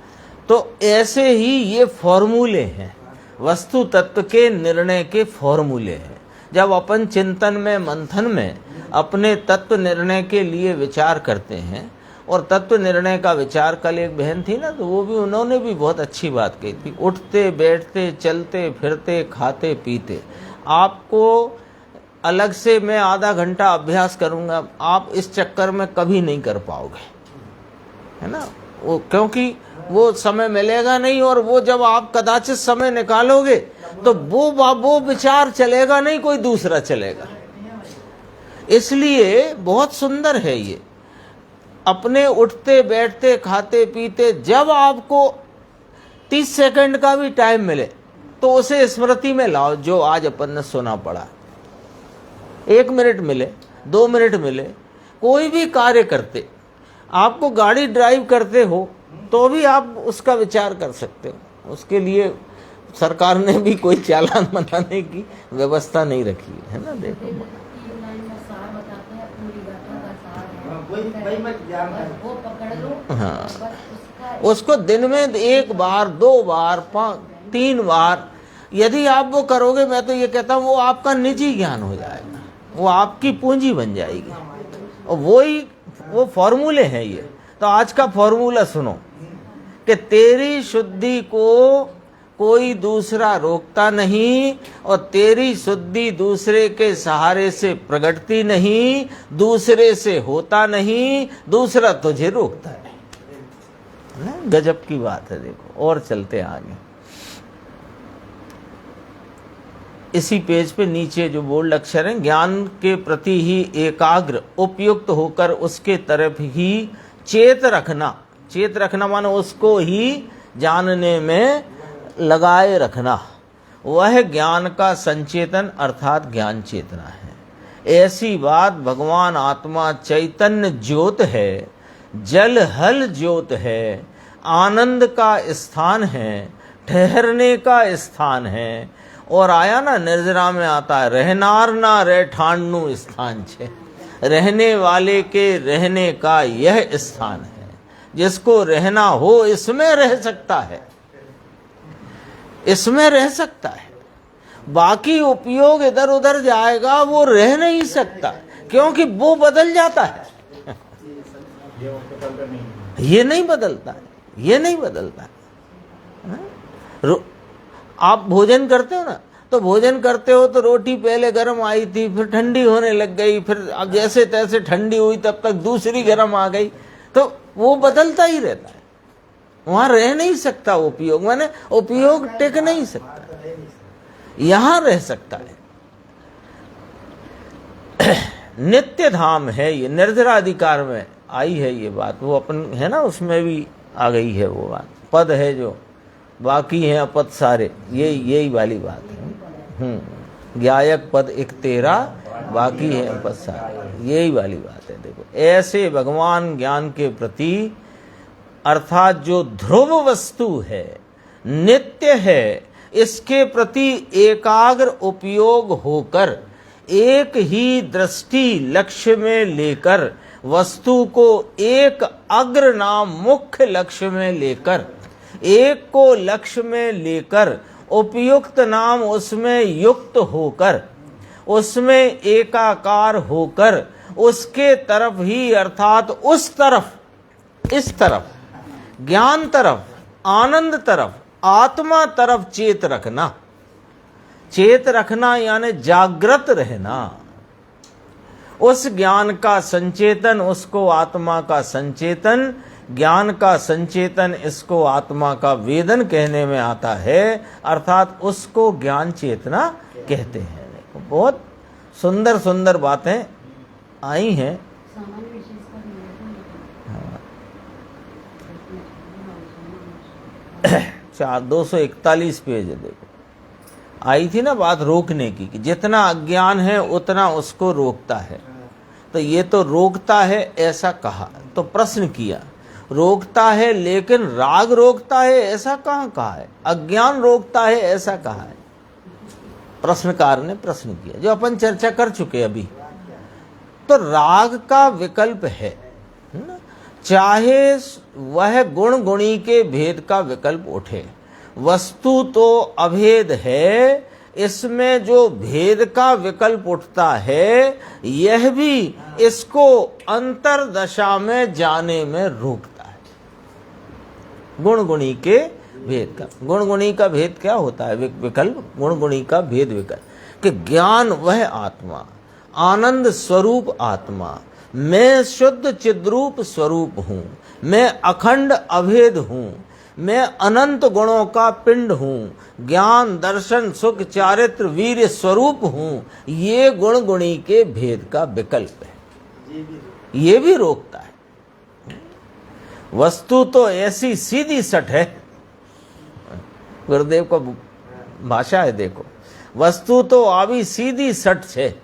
तो ऐसे ही ये फॉर्मूले हैं, वस्तु तत्व के निर्णय के फॉर्मूले हैं। जब अपन चिंतन में, मंथन में अपने तत्व निर्णय के लिए विचार करते हैं, और तत्व निर्णय का विचार, कल एक बहन थी ना, तो वो भी, उन्होंने भी बहुत अच्छी बात कही थी। उठते बैठते चलते फिरते खाते पीते, आपको अलग से मैं आधा घंटा अभ्यास करूंगा, आप इस चक्कर में कभी नहीं कर पाओगे, है ना। वो क्योंकि वो समय मिलेगा नहीं, और वो जब आप कदाचित समय निकालोगे तो वो विचार चलेगा नहीं, कोई दूसरा चलेगा। इसलिए बहुत सुंदर है ये। अपने उठते बैठते खाते पीते, जब आपको 30 सेकंड का भी टाइम मिले तो उसे स्मृति में लाओ, जो आज अपन ने सुना पड़ा। 1 मिनट मिले, 2 मिनट मिले, कोई भी कार्य करते, आपको गाड़ी ड्राइव करते हो तो भी आप उसका विचार कर सकते हो। उसके लिए सरकार ने भी कोई चालान बनाने की व्यवस्था नहीं रखी है ना। देखो हाँ, उसको दिन में 1 बार 2 बार 3 बार यदि आप वो करोगे, मैं तो ये कहता हूँ वो आपका निजी ज्ञान हो जाएगा, वो आपकी पूंजी बन जाएगी। और वो फॉर्मूले हैं ये। तो आज का फॉर्मूला सुनो कि तेरी शुद्धि को कोई दूसरा रोकता नहीं, और तेरी शुद्धि दूसरे के सहारे से प्रगटती नहीं, दूसरे से होता नहीं, दूसरा तुझे रोकता है। गजब की बात है। देखो और चलते आगे, इसी पेज पे नीचे जो बोल्ड अक्षर हैं, ज्ञान के प्रति ही एकाग्र उपयुक्त होकर उसके तरफ ही चेत रखना। चेत रखना मानो उसको ही जानने में लगाए रखना, वह ज्ञान का संचेतन अर्थात ज्ञान चेतना है। ऐसी बात भगवान आत्मा चैतन्य ज्योत है, जल हल ज्योत है, आनंद का स्थान है, ठहरने का स्थान है। और आया ना, निर्जरा में आता है, रहनार ना रह ठाणनु स्थान छे, रहने वाले के रहने का यह स्थान है। जिसको रहना हो इसमें रह सकता है, इसमें रह सकता है। बाकी उपयोग इधर उधर जाएगा, वो रह नहीं सकता, क्योंकि वो बदल जाता है। ये नहीं बदलता है, ये नहीं बदलता है। आप भोजन करते हो ना, तो भोजन करते हो तो रोटी पहले गर्म आई थी, फिर ठंडी होने लग गई, फिर अब जैसे तैसे ठंडी हुई तब तक दूसरी गर्म आ गई, तो वो बदलता ही रहता है। वहां रह नहीं सकता उपयोग, माने उपयोग टिक नहीं सकता, यहां रह सकता है। नित्य धाम है ये, निर्जराधिकार में आई है ये बात। वो अपन है ना, उसमें भी आ गई है वो बात। पद है जो बाकी है अपद सारे, यही वाली बात है। ज्ञायक पद एक तेरा, बाकी है अपद सारे, यही वाली बात है। देखो ऐसे भगवान ज्ञान के प्रति अर्थात जो ध्रुव वस्तु है, नित्य है, इसके प्रति एकाग्र उपयोग होकर, एक ही दृष्टि लक्ष्य में लेकर, वस्तु को एक अग्र नाम मुख्य लक्ष्य में लेकर, एक को लक्ष्य में लेकर, उपयुक्त नाम उसमें युक्त होकर, उसमें एकाकार होकर, उसके तरफ ही अर्थात उस तरफ, इस तरफ, ज्ञान तरफ, आनंद तरफ, आत्मा तरफ चेत रखना। चेत रखना यानी जागृत रहना। उस ज्ञान का संचेतन, उसको आत्मा का संचेतन ज्ञान का संचेतन इसको आत्मा का वेदन कहने में आता है, अर्थात उसको ज्ञान चेतना कहते हैं। देखो बहुत सुंदर सुंदर बातें आई हैं। हाँ 241 पेज है, देखो आई थी ना बात रोकने की कि जितना अज्ञान है उतना उसको रोकता है। तो ये तो रोकता है ऐसा कहा, तो प्रश्न किया रोकता है लेकिन राग रोकता है ऐसा कहाँ कहा है, अज्ञान रोकता है ऐसा कहा है। प्रश्नकार ने प्रश्न किया जो अपन चर्चा कर चुके अभी। तो राग का विकल्प है ना, चाहे वह गुण गुणी के भेद का विकल्प उठे, वस्तु तो अभेद है, इसमें जो भेद का विकल्प उठता है यह भी इसको अंतरदशा में जाने में रोकता है। गुण गुणी के भेद का, गुण गुणी का भेद क्या होता है, विकल्प, गुण गुणी का भेद विकल्प कि ज्ञान वह आत्मा, आनंद स्वरूप आत्मा, मैं शुद्ध चिद्रूप स्वरूप हूं, मैं अखंड अभेद हूं, मैं अनंत गुणों का पिंड हूं, ज्ञान दर्शन सुख चारित्र वीर्य स्वरूप हूं, ये गुण गुणी के भेद का विकल्प है, ये भी रोकता है। वस्तु तो ऐसी सीधी सट है, गुरुदेव का भाषा है देखो, वस्तु तो अभी सीधी सट है,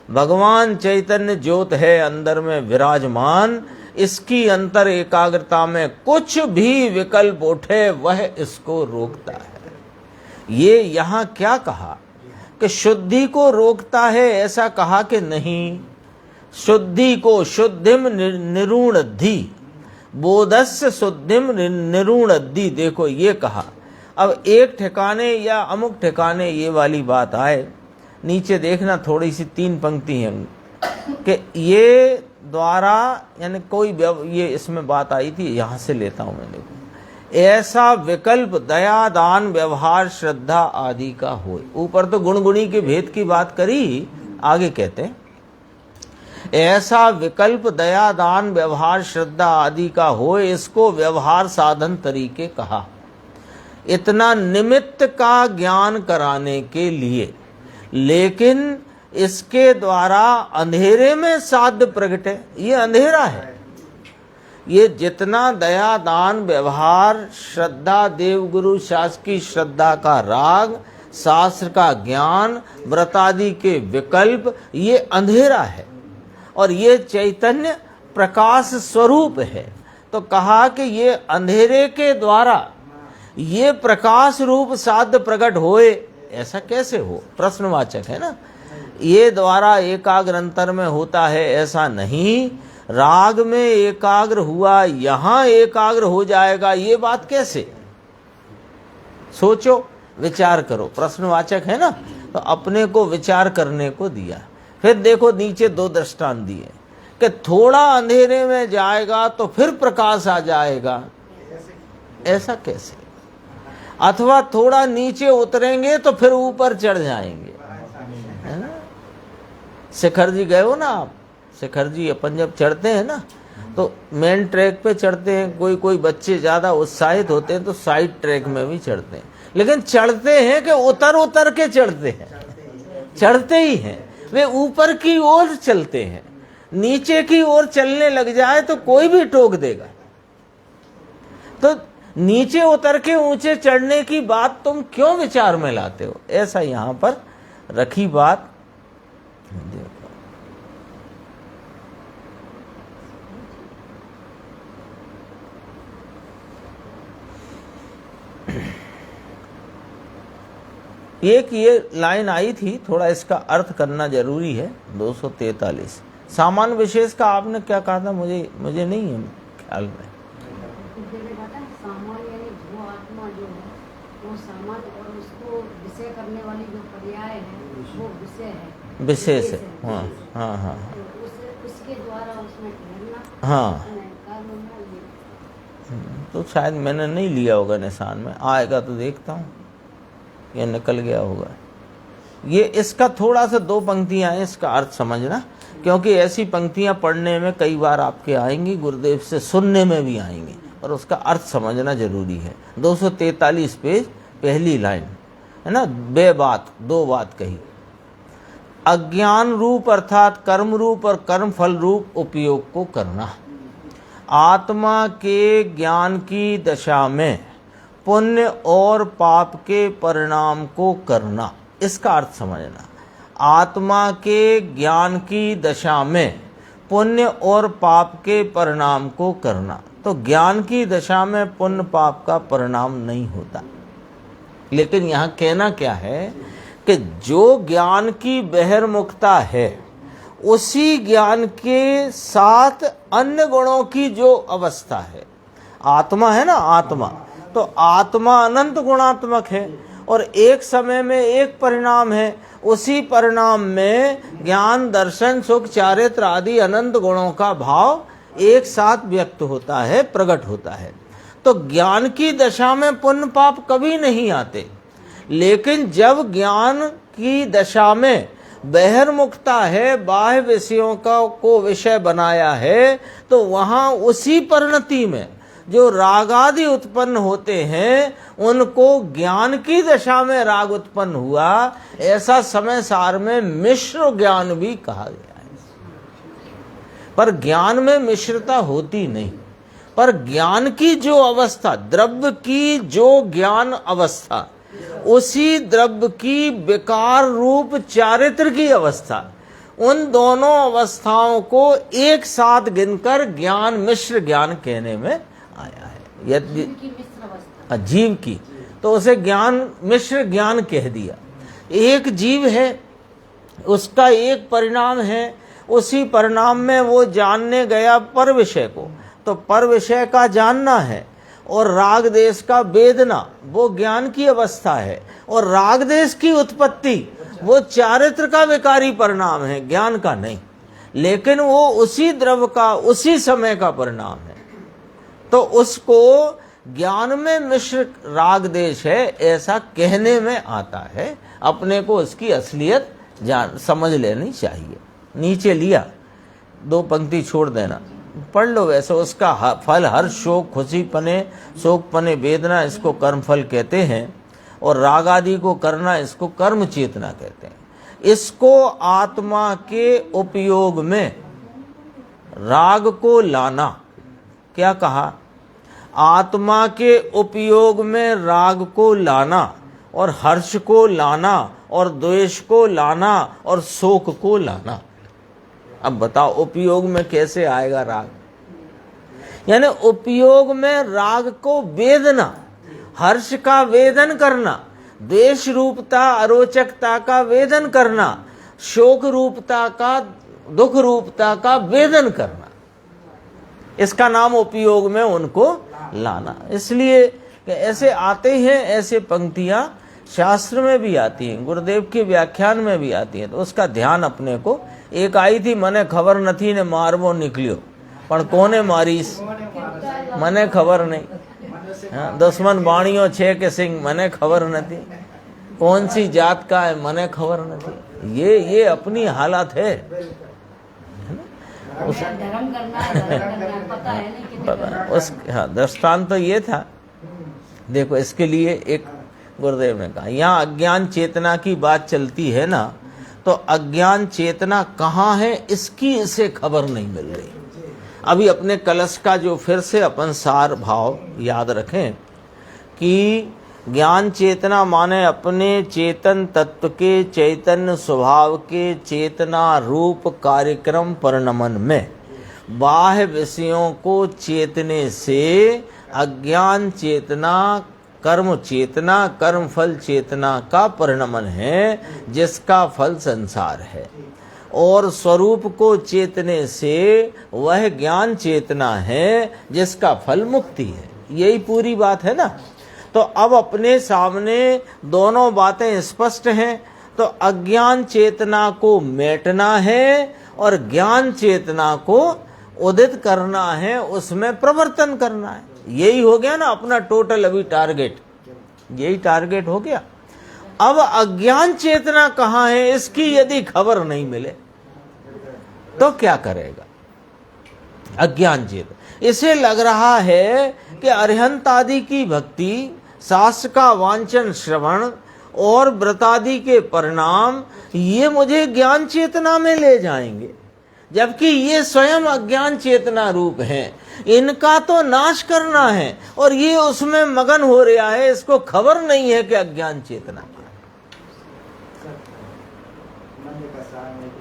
भगवान चैतन्य ज्योत है अंदर में विराजमान, इसकी अंतर एकाग्रता में कुछ भी विकल्प उठे वह इसको रोकता है। ये यहाँ क्या कहा कि शुद्धि को रोकता है, ऐसा कहा कि नहीं, शुद्धि को शुद्धिम निरूणद्धि, बोधस्य शुद्धिम निरूणद्धि, देखो ये कहा। अब एक ठिकाने या अमुक ठिकाने ये वाली बात आए, नीचे देखना थोड़ी सी 3 पंक्ति हैं कि ये द्वारा यानी कोई ये इसमें बात आई थी, यहां से लेता हूं मैं, देखो ऐसा विकल्प दया दान व्यवहार श्रद्धा आदि का हो। ऊपर तो गुण गुणी के भेद की बात करी, आगे कहते हैं ऐसा विकल्प दया दान व्यवहार श्रद्धा आदि का हो, इसको व्यवहार साधन तरीके कहा। इतना निमित्त का ज्ञान कराने के लिए, लेकिन इसके द्वारा अंधेरे में साध्य प्रगट है, ये अंधेरा है। ये जितना दया दान व्यवहार श्रद्धा देवगुरु शास्त्र की श्रद्धा का राग, शास्त्र का ज्ञान, व्रतादि के विकल्प, ये अंधेरा है और ये चैतन्य प्रकाश स्वरूप है। तो कहा कि ये अंधेरे के द्वारा ये प्रकाश रूप साध्य प्रकट होए, ऐसा कैसे हो, प्रश्नवाचक है ना। ये द्वारा एकाग्र अंतर में होता है ऐसा नहीं, राग में एकाग्र हुआ यहां एकाग्र हो जाएगा, ये बात कैसे, सोचो विचार करो, प्रश्नवाचक है ना, तो अपने को विचार करने को दिया। फिर देखो नीचे 2 दृष्टांत दिए कि थोड़ा अंधेरे में जाएगा तो फिर प्रकाश आ जाएगा, ऐसा कैसे, अथवा थोड़ा नीचे उतरेंगे तो फिर ऊपर चढ़ जाएंगे, है ना। शिखर जी गए हो ना आप, शिखर जी अपन जब चढ़ते हैं ना तो मेन ट्रैक पे चढ़ते हैं, कोई कोई बच्चे ज्यादा उत्साहित होते हैं तो साइड ट्रैक में भी चढ़ते हैं, लेकिन चढ़ते हैं कि उतर उतर के चढ़ते हैं, चढ़ते ही हैं, वे ऊपर की ओर चलते हैं। नीचे की ओर चलने लग जाए तो कोई भी टोक देगा। तो नीचे उतर के ऊंचे चढ़ने की बात तुम क्यों विचार में लाते हो, ऐसा यहां पर रखी बात। एक ये लाइन आई थी, थोड़ा इसका अर्थ करना जरूरी है। 243 सामान्य विशेष का आपने क्या कहा था, मुझे नहीं है ख्याल में। सामान्य यानी जो आत्मा जो है वो सामान्य, और उसको विषय करने वाली जो पर्याय है वो विषय है, विशेष है। हाँ हाँ हाँ, उसके द्वारा उसमें ठहरना। हाँ तो शायद मैंने नहीं लिया होगा निशान में, आएगा तो देखता हूँ, ये निकल गया होगा। ये इसका थोड़ा सा 2 पंक्तियां हैं, इसका अर्थ समझना क्योंकि ऐसी पंक्तियां पढ़ने में कई बार आपके आएंगी, गुरुदेव से सुनने में भी आएंगी, और उसका अर्थ समझना जरूरी है। 243 पेज, पहली लाइन है ना, दो बात कही। अज्ञान रूप अर्थात कर्म रूप और कर्म फल रूप उपयोग को करना। आत्मा के ज्ञान की दशा में पुण्य और पाप के परिणाम को करना, इसका अर्थ समझना। आत्मा के ज्ञान की दशा में पुण्य और पाप के परिणाम को करना। तो ज्ञान की दशा में पुण्य पाप का परिणाम नहीं होता, लेकिन यहाँ कहना क्या है कि जो ज्ञान की बहिर्मुखता है, उसी ज्ञान के साथ अन्य गुणों की जो अवस्था है, आत्मा है ना, आत्मा, तो आत्मा अनंत गुणात्मक है और एक समय में एक परिणाम है। उसी परिणाम में ज्ञान, दर्शन, सुख, चारित्र आदि अनंत गुणों का भाव एक साथ व्यक्त होता है, प्रकट होता है। तो ज्ञान की दशा में पुण्य पाप कभी नहीं आते, लेकिन जब ज्ञान की दशा में बहिर्मुखता है, बाह्य विषयों को विषय बनाया है, तो वहां उसी परिणति में जो राग आदि उत्पन्न होते हैं, उनको ज्ञान की दशा में राग उत्पन्न हुआ, ऐसा समय सार में मिश्र ज्ञान भी कहा गया है। पर ज्ञान में मिश्रता होती नहीं, पर ज्ञान की जो अवस्था, द्रव्य की जो ज्ञान अवस्था, उसी द्रव्य की विकार रूप चारित्र की अवस्था, उन दोनों अवस्थाओं को एक साथ गिनकर ज्ञान, मिश्र ज्ञान कहने में आया है। यदि जीव की, तो उसे ज्ञान, मिश्र ज्ञान कह दिया। एक जीव है, उसका एक परिणाम है, उसी परिणाम में वो जानने गया पर विषय को, तो पर विषय का जानना है, और राग देश का वेदना वो ज्ञान की अवस्था है, और राग देश की उत्पत्ति वो चारित्र का विकारी परिणाम है, ज्ञान का नहीं, लेकिन वो उसी द्रव्य का, उसी समय का परिणाम है। तो उसको ज्ञान में मिश्र राग देश है ऐसा कहने में आता है। अपने को उसकी असलियत समझ लेनी चाहिए। नीचे लिया, 2 पंक्ति छोड़ देना, पढ़ लो वैसे। उसका फल हर्ष, शोक, खुशी पने, शोक पने वेदना, इसको कर्म फल कहते हैं, और राग आदि को करना, इसको कर्म चेतना कहते हैं। इसको आत्मा के उपयोग में राग को लाना, क्या कहा, आत्मा के उपयोग में राग को लाना, और हर्ष को लाना, और द्वेष को लाना, और शोक को लाना। अब बताओ उपयोग में कैसे आएगा राग? यानी उपयोग में राग को वेदना, हर्ष का वेदन करना, द्वेष रूपता, अरोचकता का वेदन करना, शोक रूपता का, दुख रूपता का वेदन करना, इसका नाम उपयोग में उनको लाना। इसलिए कि ऐसे आते हैं, ऐसे पंक्तियां शास्त्र में भी आती हैं, गुरुदेव के व्याख्यान में भी आती हैं, तो उसका ध्यान अपने को। एक आई थी, मने खबर नथी ने मारवो निकलियो, पण कोने मारीस मने खबर नहीं। हाँ, दुश्मन बाणियों छे के सिंह, मने खबर नहीं, कौन सी जात का है मने खबर नहीं। ये अपनी हालत है। धर्म करना है, पता है नहीं पता उस, हाँ, दृष्टांत तो ये था। देखो, इसके लिए एक गुरुदेव ने कहा, यहाँ अज्ञान चेतना की बात चलती है ना, तो अज्ञान चेतना कहाँ है इसकी इसे खबर नहीं मिल रही। अभी अपने कलश का जो फिर से अपन सार भाव याद रखें कि ज्ञान चेतना माने अपने चेतन तत्व के चैतन्य स्वभाव के चेतना रूप कार्यक्रम परिणमन में बाह्य विषयों को चेतने से अज्ञान चेतना, कर्म चेतना, कर्म फल चेतना का परिणमन है, जिसका फल संसार है, और स्वरूप को चेतने से वह ज्ञान चेतना है जिसका फल मुक्ति है। यही पूरी बात है ना। तो अब अपने सामने दोनों बातें स्पष्ट हैं। तो अज्ञान चेतना को मेटना है और ज्ञान चेतना को उदित करना है, उसमें प्रवर्तन करना है। यही हो गया ना अपना टोटल अभी टारगेट, यही टारगेट हो गया। अब अज्ञान चेतना कहाँ है इसकी यदि खबर नहीं मिले तो क्या करेगा? अज्ञान चेतना। इसे लग रहा है कि अरिहंत आदि की भक्ति, शास्त्र का वांचन श्रवण और व्रतादि के परिणाम ये मुझे ज्ञान चेतना में ले जाएंगे, जबकि ये स्वयं अज्ञान चेतना रूप हैं। इनका तो नाश करना है और ये उसमें मगन हो रहा है, इसको खबर नहीं है कि अज्ञान चेतना क्या है।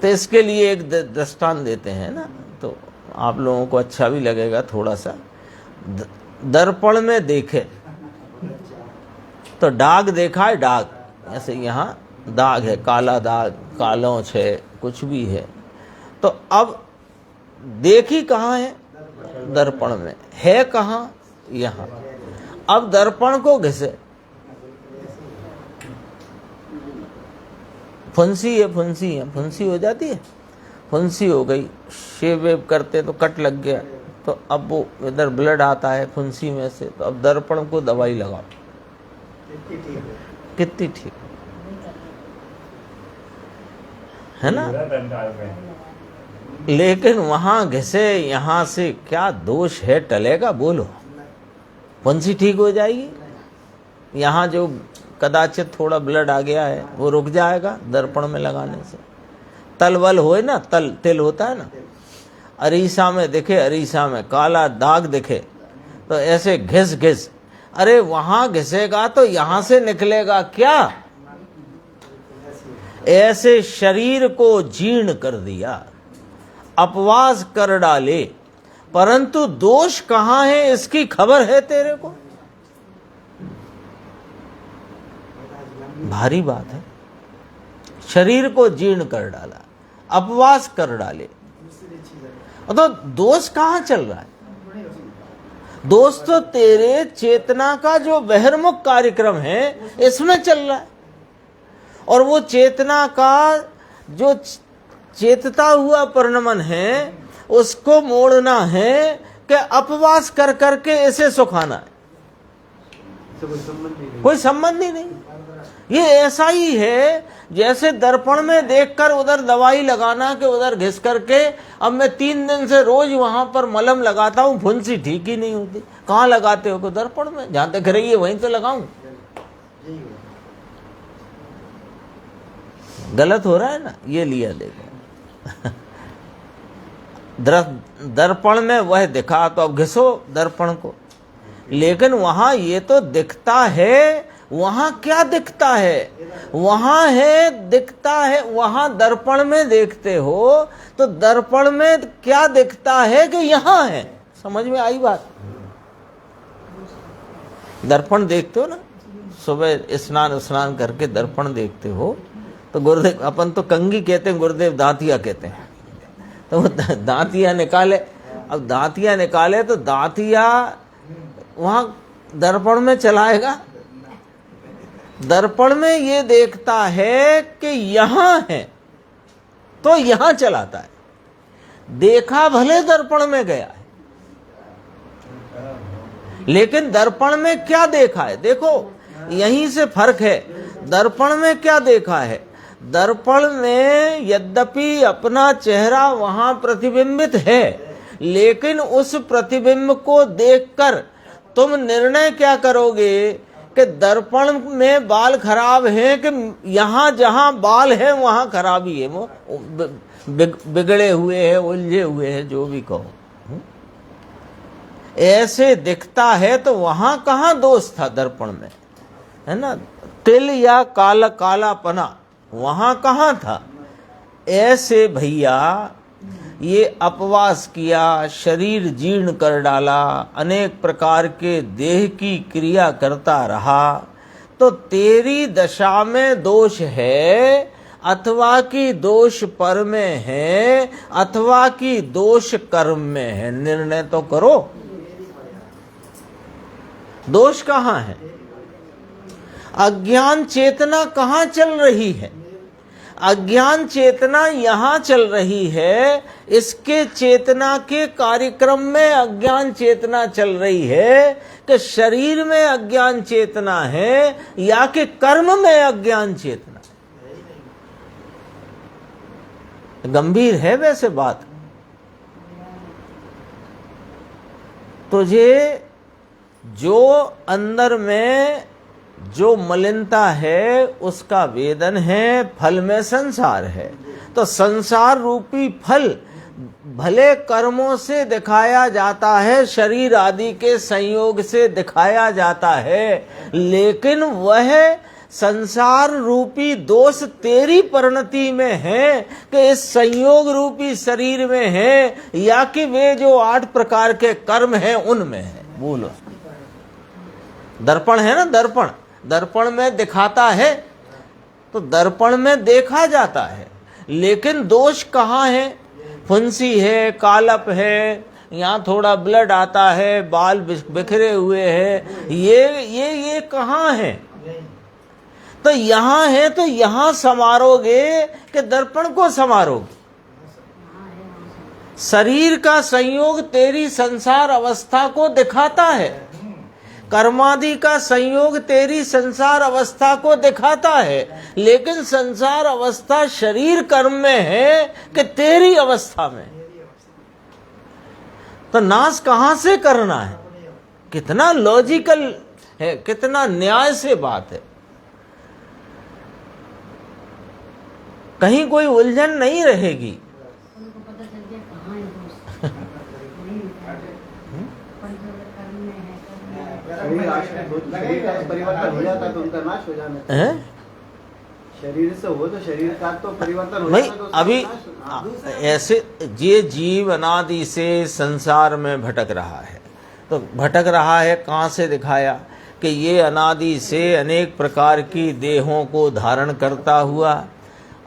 तो इसके लिए एक दृष्टांत देते हैं ना, तो आप लोगों को अच्छा भी लगेगा थोड़ा सा। दर्पण में देखे तो दाग देखा है, दाग ऐसे यहाँ दाग है, काला दाग, कालोच है, कुछ भी है। तो अब देखी कहाँ है? दर्पण में है। कहाँ? यहाँ। अब दर्पण को घिसे, फुंसी है, फुंसी है, फुंसी हो जाती है, फुंसी हो गई, शेव वेव करते तो कट लग गया, तो अब वो इधर ब्लड आता है फुंसी में से, तो अब दर्पण को दवाई लगाओ, कितनी ठीक है ना। लेकिन वहां घिसे, यहां से क्या दोष है टलेगा? बोलो, फुंसी ठीक हो जाएगी? यहाँ जो कदाचित थोड़ा ब्लड आ गया है वो रुक जाएगा दर्पण में लगाने से। तलवल होए ना, तिल होता है ना, अरीसा में दिखे, अरीसा में काला दाग दिखे तो ऐसे घिस घिस, अरे वहां घिसेगा तो यहां से निकलेगा क्या? ऐसे शरीर को जीर्ण कर दिया, अपवास कर डाले, परंतु दोष कहाँ है इसकी खबर है तेरे को? भारी बात है। शरीर को जीर्ण कर डाला, अपवास कर डाले, तो दोष कहाँ चल रहा है? दोष तो तेरे चेतना का जो बहिर्मुख कार्यक्रम है इसमें चल रहा है। और वो चेतना का जो चेतता हुआ परिणमन है उसको मोड़ना है कि अपवास कर करके इसे सुखाना है। कोई संबंध ही नहीं। ये ऐसा ही है जैसे दर्पण में देखकर उधर दवाई लगाना कि उधर घिस करके, अब मैं 3 दिन से रोज वहां पर मलम लगाता हूँ, फुंसी ठीक ही नहीं होती। कहाँ लगाते हो? दर्पण में, जहां दिख रही है वहीं तो लगाऊं। गलत हो रहा है ना। ये लिया देखो दर्पण में वह दिखा तो अब घिसो दर्पण को, लेकिन वहां ये तो दिखता है। वहां क्या दिखता है? वहां है, दिखता है। वहां दर्पण में देखते हो तो दर्पण में क्या दिखता है कि यहां है। समझ में आई बात? दर्पण देखते हो ना, सुबह स्नान करके दर्पण देखते हो तो गुरुदेव, अपन तो कंगी कहते हैं, गुरुदेव दांतिया कहते हैं। तो वो दांतिया निकाले, अब दांतिया निकाले तो दांतिया वहां दर्पण में चलाएगा। दर्पण में ये देखता है कि यहां है तो यहां चलाता है। देखा भले दर्पण में गया है, लेकिन दर्पण में क्या देखा है? देखो यहीं से फर्क है। दर्पण में क्या देखा है? दर्पण में यद्यपि अपना चेहरा वहां प्रतिबिंबित है, लेकिन उस प्रतिबिंब को देखकर तुम निर्णय क्या करोगे कि दर्पण में बाल खराब हैं कि यहां जहां बाल है वहां खराबी है, वो बिगड़े हुए हैं, उलझे हुए हैं, जो भी कहो। ऐसे दिखता है तो वहां कहां दोष था दर्पण में, है ना? तिल या काला कालापना वहां कहां था? ऐसे भैया ये अपवास किया, शरीर जीर्ण कर डाला, अनेक प्रकार के देह की क्रिया करता रहा, तो तेरी दशा में दोष है अथवा कि दोष पर में है अथवा कि दोष कर्म में है। निर्णय तो करो, दोष कहाँ है? अज्ञान चेतना कहाँ चल रही है? अज्ञान चेतना यहाँ चल रही है। इसके चेतना के कार्यक्रम में अज्ञान चेतना चल रही है कि शरीर में अज्ञान चेतना है या कि कर्म में अज्ञान चेतना। गंभीर है वैसे बात। तुझे जो अंदर में जो मलिनता है उसका वेदन है, फल में संसार है। तो संसार रूपी फल भले कर्मों से दिखाया जाता है, शरीर आदि के संयोग से दिखाया जाता है, लेकिन वह संसार रूपी दोष तेरी परिणति में है कि इस संयोग रूपी शरीर में है, या कि वे जो 8 प्रकार के कर्म हैं उनमें है। बोलो, दर्पण है ना, दर्पण, दर्पण में दिखाता है तो दर्पण में देखा जाता है, लेकिन दोष कहाँ है? फुंसी है, कालप है, यहाँ थोड़ा ब्लड आता है, बाल बिखरे हुए हैं, ये कहाँ है? तो यहाँ है, तो यहाँ समारोगे कि दर्पण को समारोगे? शरीर का संयोग तेरी संसार अवस्था को दिखाता है, कर्मादि का संयोग तेरी संसार अवस्था को दिखाता है, लेकिन संसार अवस्था शरीर कर्म में है कि तेरी अवस्था में? तो नाश कहाँ से करना है? कितना लॉजिकल है, कितना न्याय से बात है। कहीं कोई उलझन नहीं रहेगी। उनको पता चल गया कहाँ है दोस्त। नहीं निकाल रहे। पर जो कर्म में है, शरीर का परिवर्तन हो जाता तो उनका नाश हो जाना है। शरीर से हो तो शरीर का तो परिवर्तन हो भाई जाता तो अभी ऐसे ये जीव अनादि से संसार में भटक रहा है, तो भटक रहा है कहाँ से दिखाया कि ये अनादि से अनेक प्रकार की देहों को धारण करता हुआ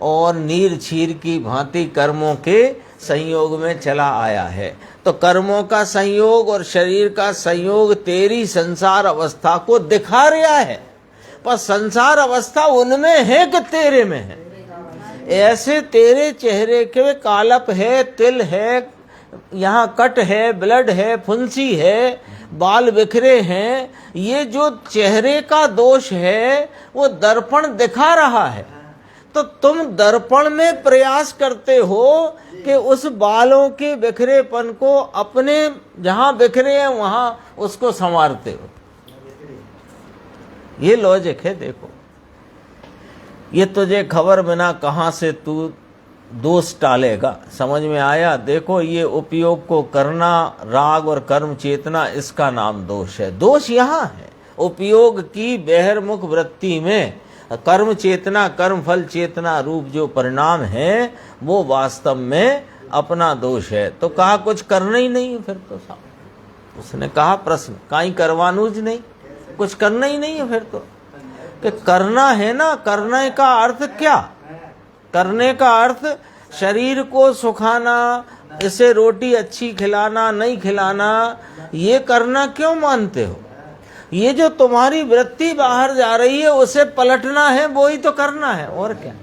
और नीर क्षीर की भांति कर्मों के संयोग में चला आया है। तो कर्मों का संयोग और शरीर का संयोग तेरी संसार अवस्था को दिखा रहा है, पर संसार अवस्था उनमें है कि तेरे में है? ऐसे तेरे चेहरे के कालप है, तिल है, यहाँ कट है, ब्लड है, फुंसी है, बाल बिखरे हैं, ये जो चेहरे का दोष है वो दर्पण दिखा रहा है। तो तुम दर्पण में प्रयास करते हो कि उस बालों के बिखरेपन को अपने जहां बिखरे हैं वहां उसको संवारते हो। ये लॉजिक है। देखो, ये तुझे खबर बिना कहां से तू दोष टालेगा, समझ में आया? देखो, ये उपयोग को करना, राग और कर्म चेतना, इसका नाम दोष है। दोष यहाँ है उपयोग की बहिर्मुख वृत्ति में कर्म चेतना, कर्म फल चेतना रूप जो परिणाम है वो वास्तव में अपना दोष है। तो कहा कुछ करना ही नहीं है फिर तो साहब। उसने कहा प्रश्न काई करवानूज नहीं, कुछ करना ही नहीं है फिर तो। कि करना है ना, करने का अर्थ क्या? करने का अर्थ शरीर को सुखाना, इसे रोटी अच्छी खिलाना नहीं खिलाना, ये करना क्यों मानते हो? ये जो तुम्हारी वृत्ति बाहर जा रही है उसे पलटना है, वो ही तो करना है, और क्या?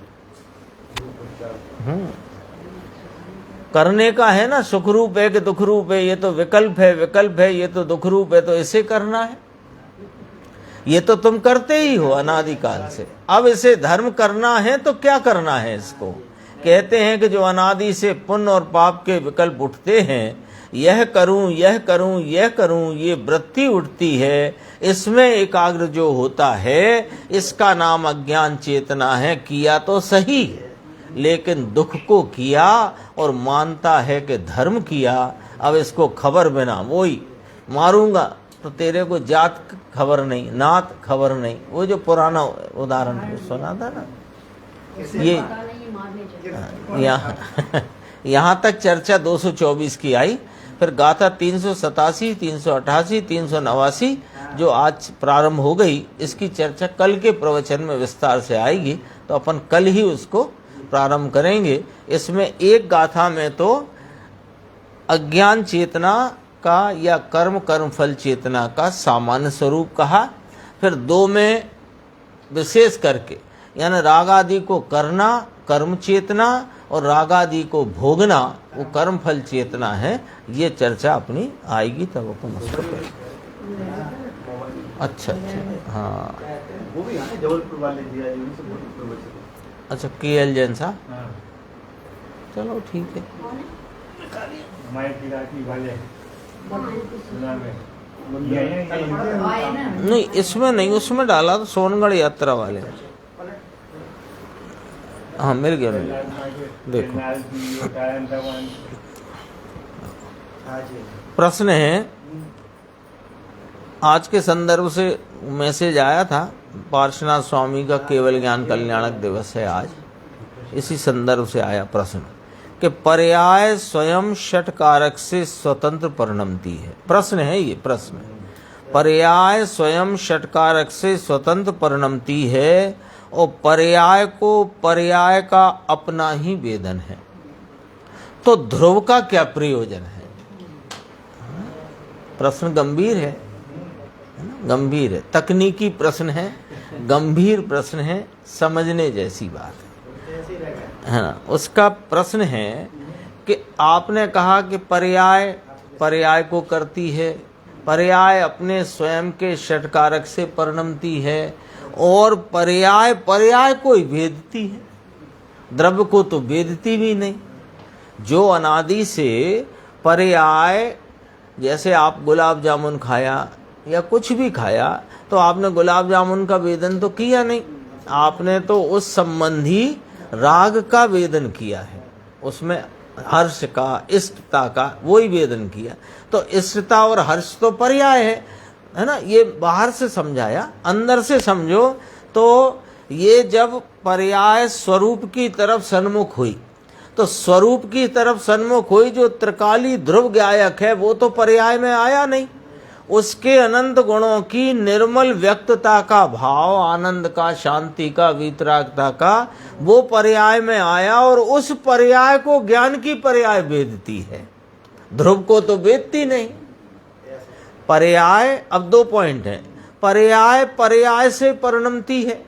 करने का है ना, सुख रूप है कि दुख रूप है, ये तो विकल्प है, विकल्प है, ये तो दुख रूप है, तो इसे करना है। ये तो तुम करते ही हो अनादिकाल से। अब इसे धर्म करना है तो क्या करना है? इसको कहते हैं कि जो अनादि से पुण्य और पाप के विकल्प उठते हैं, यह करूं, यह करूं, यह करूं, ये वृत्ति उठती है, इसमें एकाग्र जो होता है, इसका नाम अज्ञान चेतना है। किया तो सही, लेकिन दुख को किया और मानता है कि धर्म किया। अब इसको खबर बिना, वही मारूंगा तो तेरे को जात खबर नहीं, नात खबर नहीं, वो जो पुराना उदाहरण सुना था ना, ये यहाँ तक चर्चा 224 की आई। फिर गाथा 387, 388, 389 जो आज प्रारंभ हो गई, इसकी चर्चा कल के प्रवचन में विस्तार से आएगी, तो अपन कल ही उसको प्रारंभ करेंगे। इसमें एक गाथा में तो अज्ञान चेतना का या कर्म कर्म फल चेतना का सामान्य स्वरूप कहा, फिर 2 में विशेष करके यानी राग आदि को करना कर्म चेतना और राग आदि को भोगना वो कर्म फल चेतना है। ये चर्चा अपनी आएगी तब अपन उसको करेंगे। अच्छा, हाँ, वो भी जबलपुर वाले दिया, अच्छा, KL जैन साहब, चलो ठीक है। नहीं इसमें नहीं, उसमें डाला तो सोनगढ़ यात्रा वाले। हाँ मिल गया मिल गया। देखो प्रश्न है, आज के संदर्भ से मैसेज आया था, पार्श्वनाथ स्वामी का केवल ज्ञान कल्याणक दिवस है आज, इसी संदर्भ से आया प्रश्न कि पर्याय स्वयं षट कारक से स्वतंत्र परिणमती है। प्रश्न है ये, प्रश्न पर्याय स्वयं षट कारक से स्वतंत्र परिणमती है और पर्याय को पर्याय का अपना ही वेदन है, तो ध्रुव का क्या प्रयोजन है? प्रश्न गंभीर है ना, गंभीर है, तकनीकी प्रश्न है, गंभीर प्रश्न है, समझने जैसी बात है ना। उसका प्रश्न है कि आपने कहा कि पर्याय पर्याय को करती है, पर्याय अपने स्वयं के षटकारक से परिणमती है और पर्याय पर्याय को ही भेदती है, द्रव्य को तो भेदती भी नहीं। जो अनादि से पर्याय, जैसे आप गुलाब जामुन खाया या कुछ भी खाया तो आपने गुलाब जामुन का वेदन तो किया नहीं, आपने तो उस संबंधी राग का वेदन किया है, उसमें हर्ष का, इष्टता का वही वेदन किया। तो इष्टता और हर्ष तो पर्याय है ना, ये बाहर से समझाया, अंदर से समझो तो ये जब पर्याय स्वरूप की तरफ सन्मुख हुई, तो स्वरूप की तरफ सन्मुख हुई, जो त्रिकाली ध्रुव गायक है वो तो पर्याय में आया नहीं, उसके अनंत गुणों की निर्मल व्यक्तता का भाव, आनंद का, शांति का, वीतरागता का, वो पर्याय में आया और उस पर्याय को ज्ञान की पर्याय वेदती है, ध्रुव को तो वेदती नहीं। पर्याय, अब दो पॉइंट हैं, पर्याय पर्याय से परिणमती है,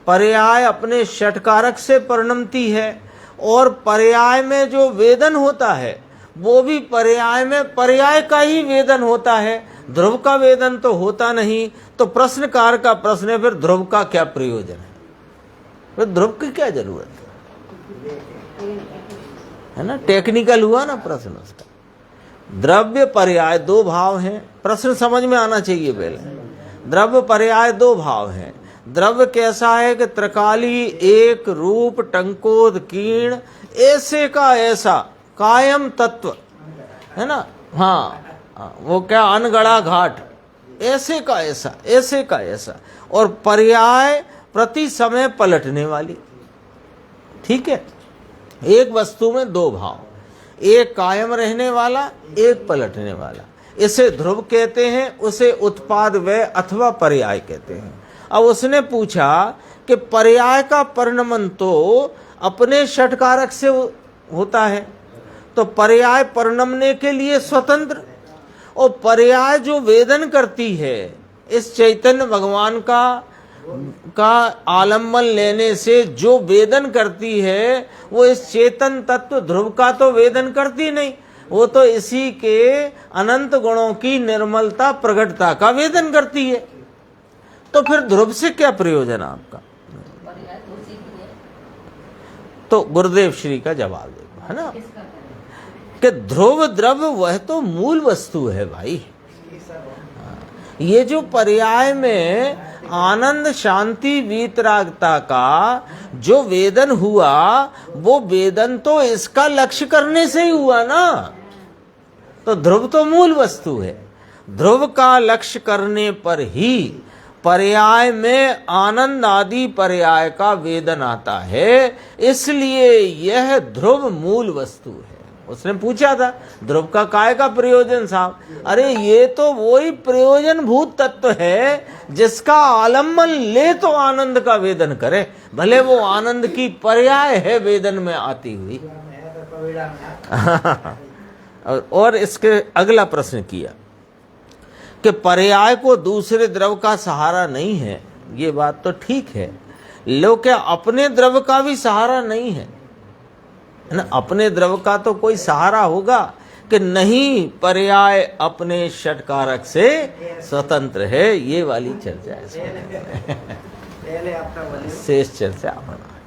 पर्याय अपने षटकारक से परिणमती है और पर्याय में जो वेदन होता है वो भी पर्याय में पर्याय का ही वेदन होता है, ध्रुव का वेदन तो होता नहीं। तो प्रश्नकार का प्रश्न है, फिर ध्रुव का क्या प्रयोजन है, फिर ध्रुव की क्या जरूरत है ना। टेक्निकल हुआ ना प्रश्न उसका। द्रव्य पर्याय दो भाव हैं, प्रश्न समझ में आना चाहिए पहले। द्रव्य पर्याय दो भाव हैं। द्रव्य कैसा है कि त्रिकाली, एक रूप, टंकोद, कीर्ण, ऐसे का ऐसा कायम तत्व है ना। हाँ वो क्या, अनगढ़ा घाट, ऐसे का ऐसा, ऐसे का ऐसा। और पर्याय प्रति समय पलटने वाली, ठीक है। एक वस्तु में दो भाव, एक कायम रहने वाला, एक पलटने वाला, इसे ध्रुव कहते हैं, उसे उत्पाद व्यय अथवा पर्याय कहते हैं। अब उसने पूछा कि पर्याय का परिणमन तो अपने षटकारक से होता है, तो पर्याय परिणमने के लिए स्वतंत्र, और पर्याय जो वेदन करती है इस चैतन्य भगवान का आलम्बन लेने से जो वेदन करती है, वो इस चेतन तत्व ध्रुव का तो वेदन करती नहीं, वो तो इसी के अनंत गुणों की निर्मलता, प्रगटता का वेदन करती है। तो फिर ध्रुव से क्या प्रयोजन आपका? तो गुरुदेव श्री का जवाब देखो, है ना, कि ध्रुव द्रव्य वह तो मूल वस्तु है भाई। ये जो पर्याय में आनंद, शांति, वीतरागता का जो वेदन हुआ, वो वेदन तो इसका लक्ष्य करने से ही हुआ ना। तो ध्रुव तो मूल वस्तु है, ध्रुव का लक्ष्य करने पर ही पर्याय में आनंद आदि पर्याय का वेदन आता है, इसलिए यह ध्रुव मूल वस्तु है। उसने पूछा था ध्रुव का काय का प्रयोजन साहब? अरे ये तो वही प्रयोजन भूत तत्व है जिसका आलम्बन ले तो आनंद का वेदन करे, भले वो आनंद की पर्याय है वेदन में आती हुई। और इसके अगला प्रश्न किया कि पर्याय को दूसरे द्रव का सहारा नहीं है। ये बात तो ठीक है, लोग क्या अपने द्रव का भी सहारा नहीं है ना। अपने द्रव का तो कोई सहारा होगा कि नहीं, पर्याय अपने षटकारक से स्वतंत्र है। ये वाली चर्चा है, शेष चर्चा होना।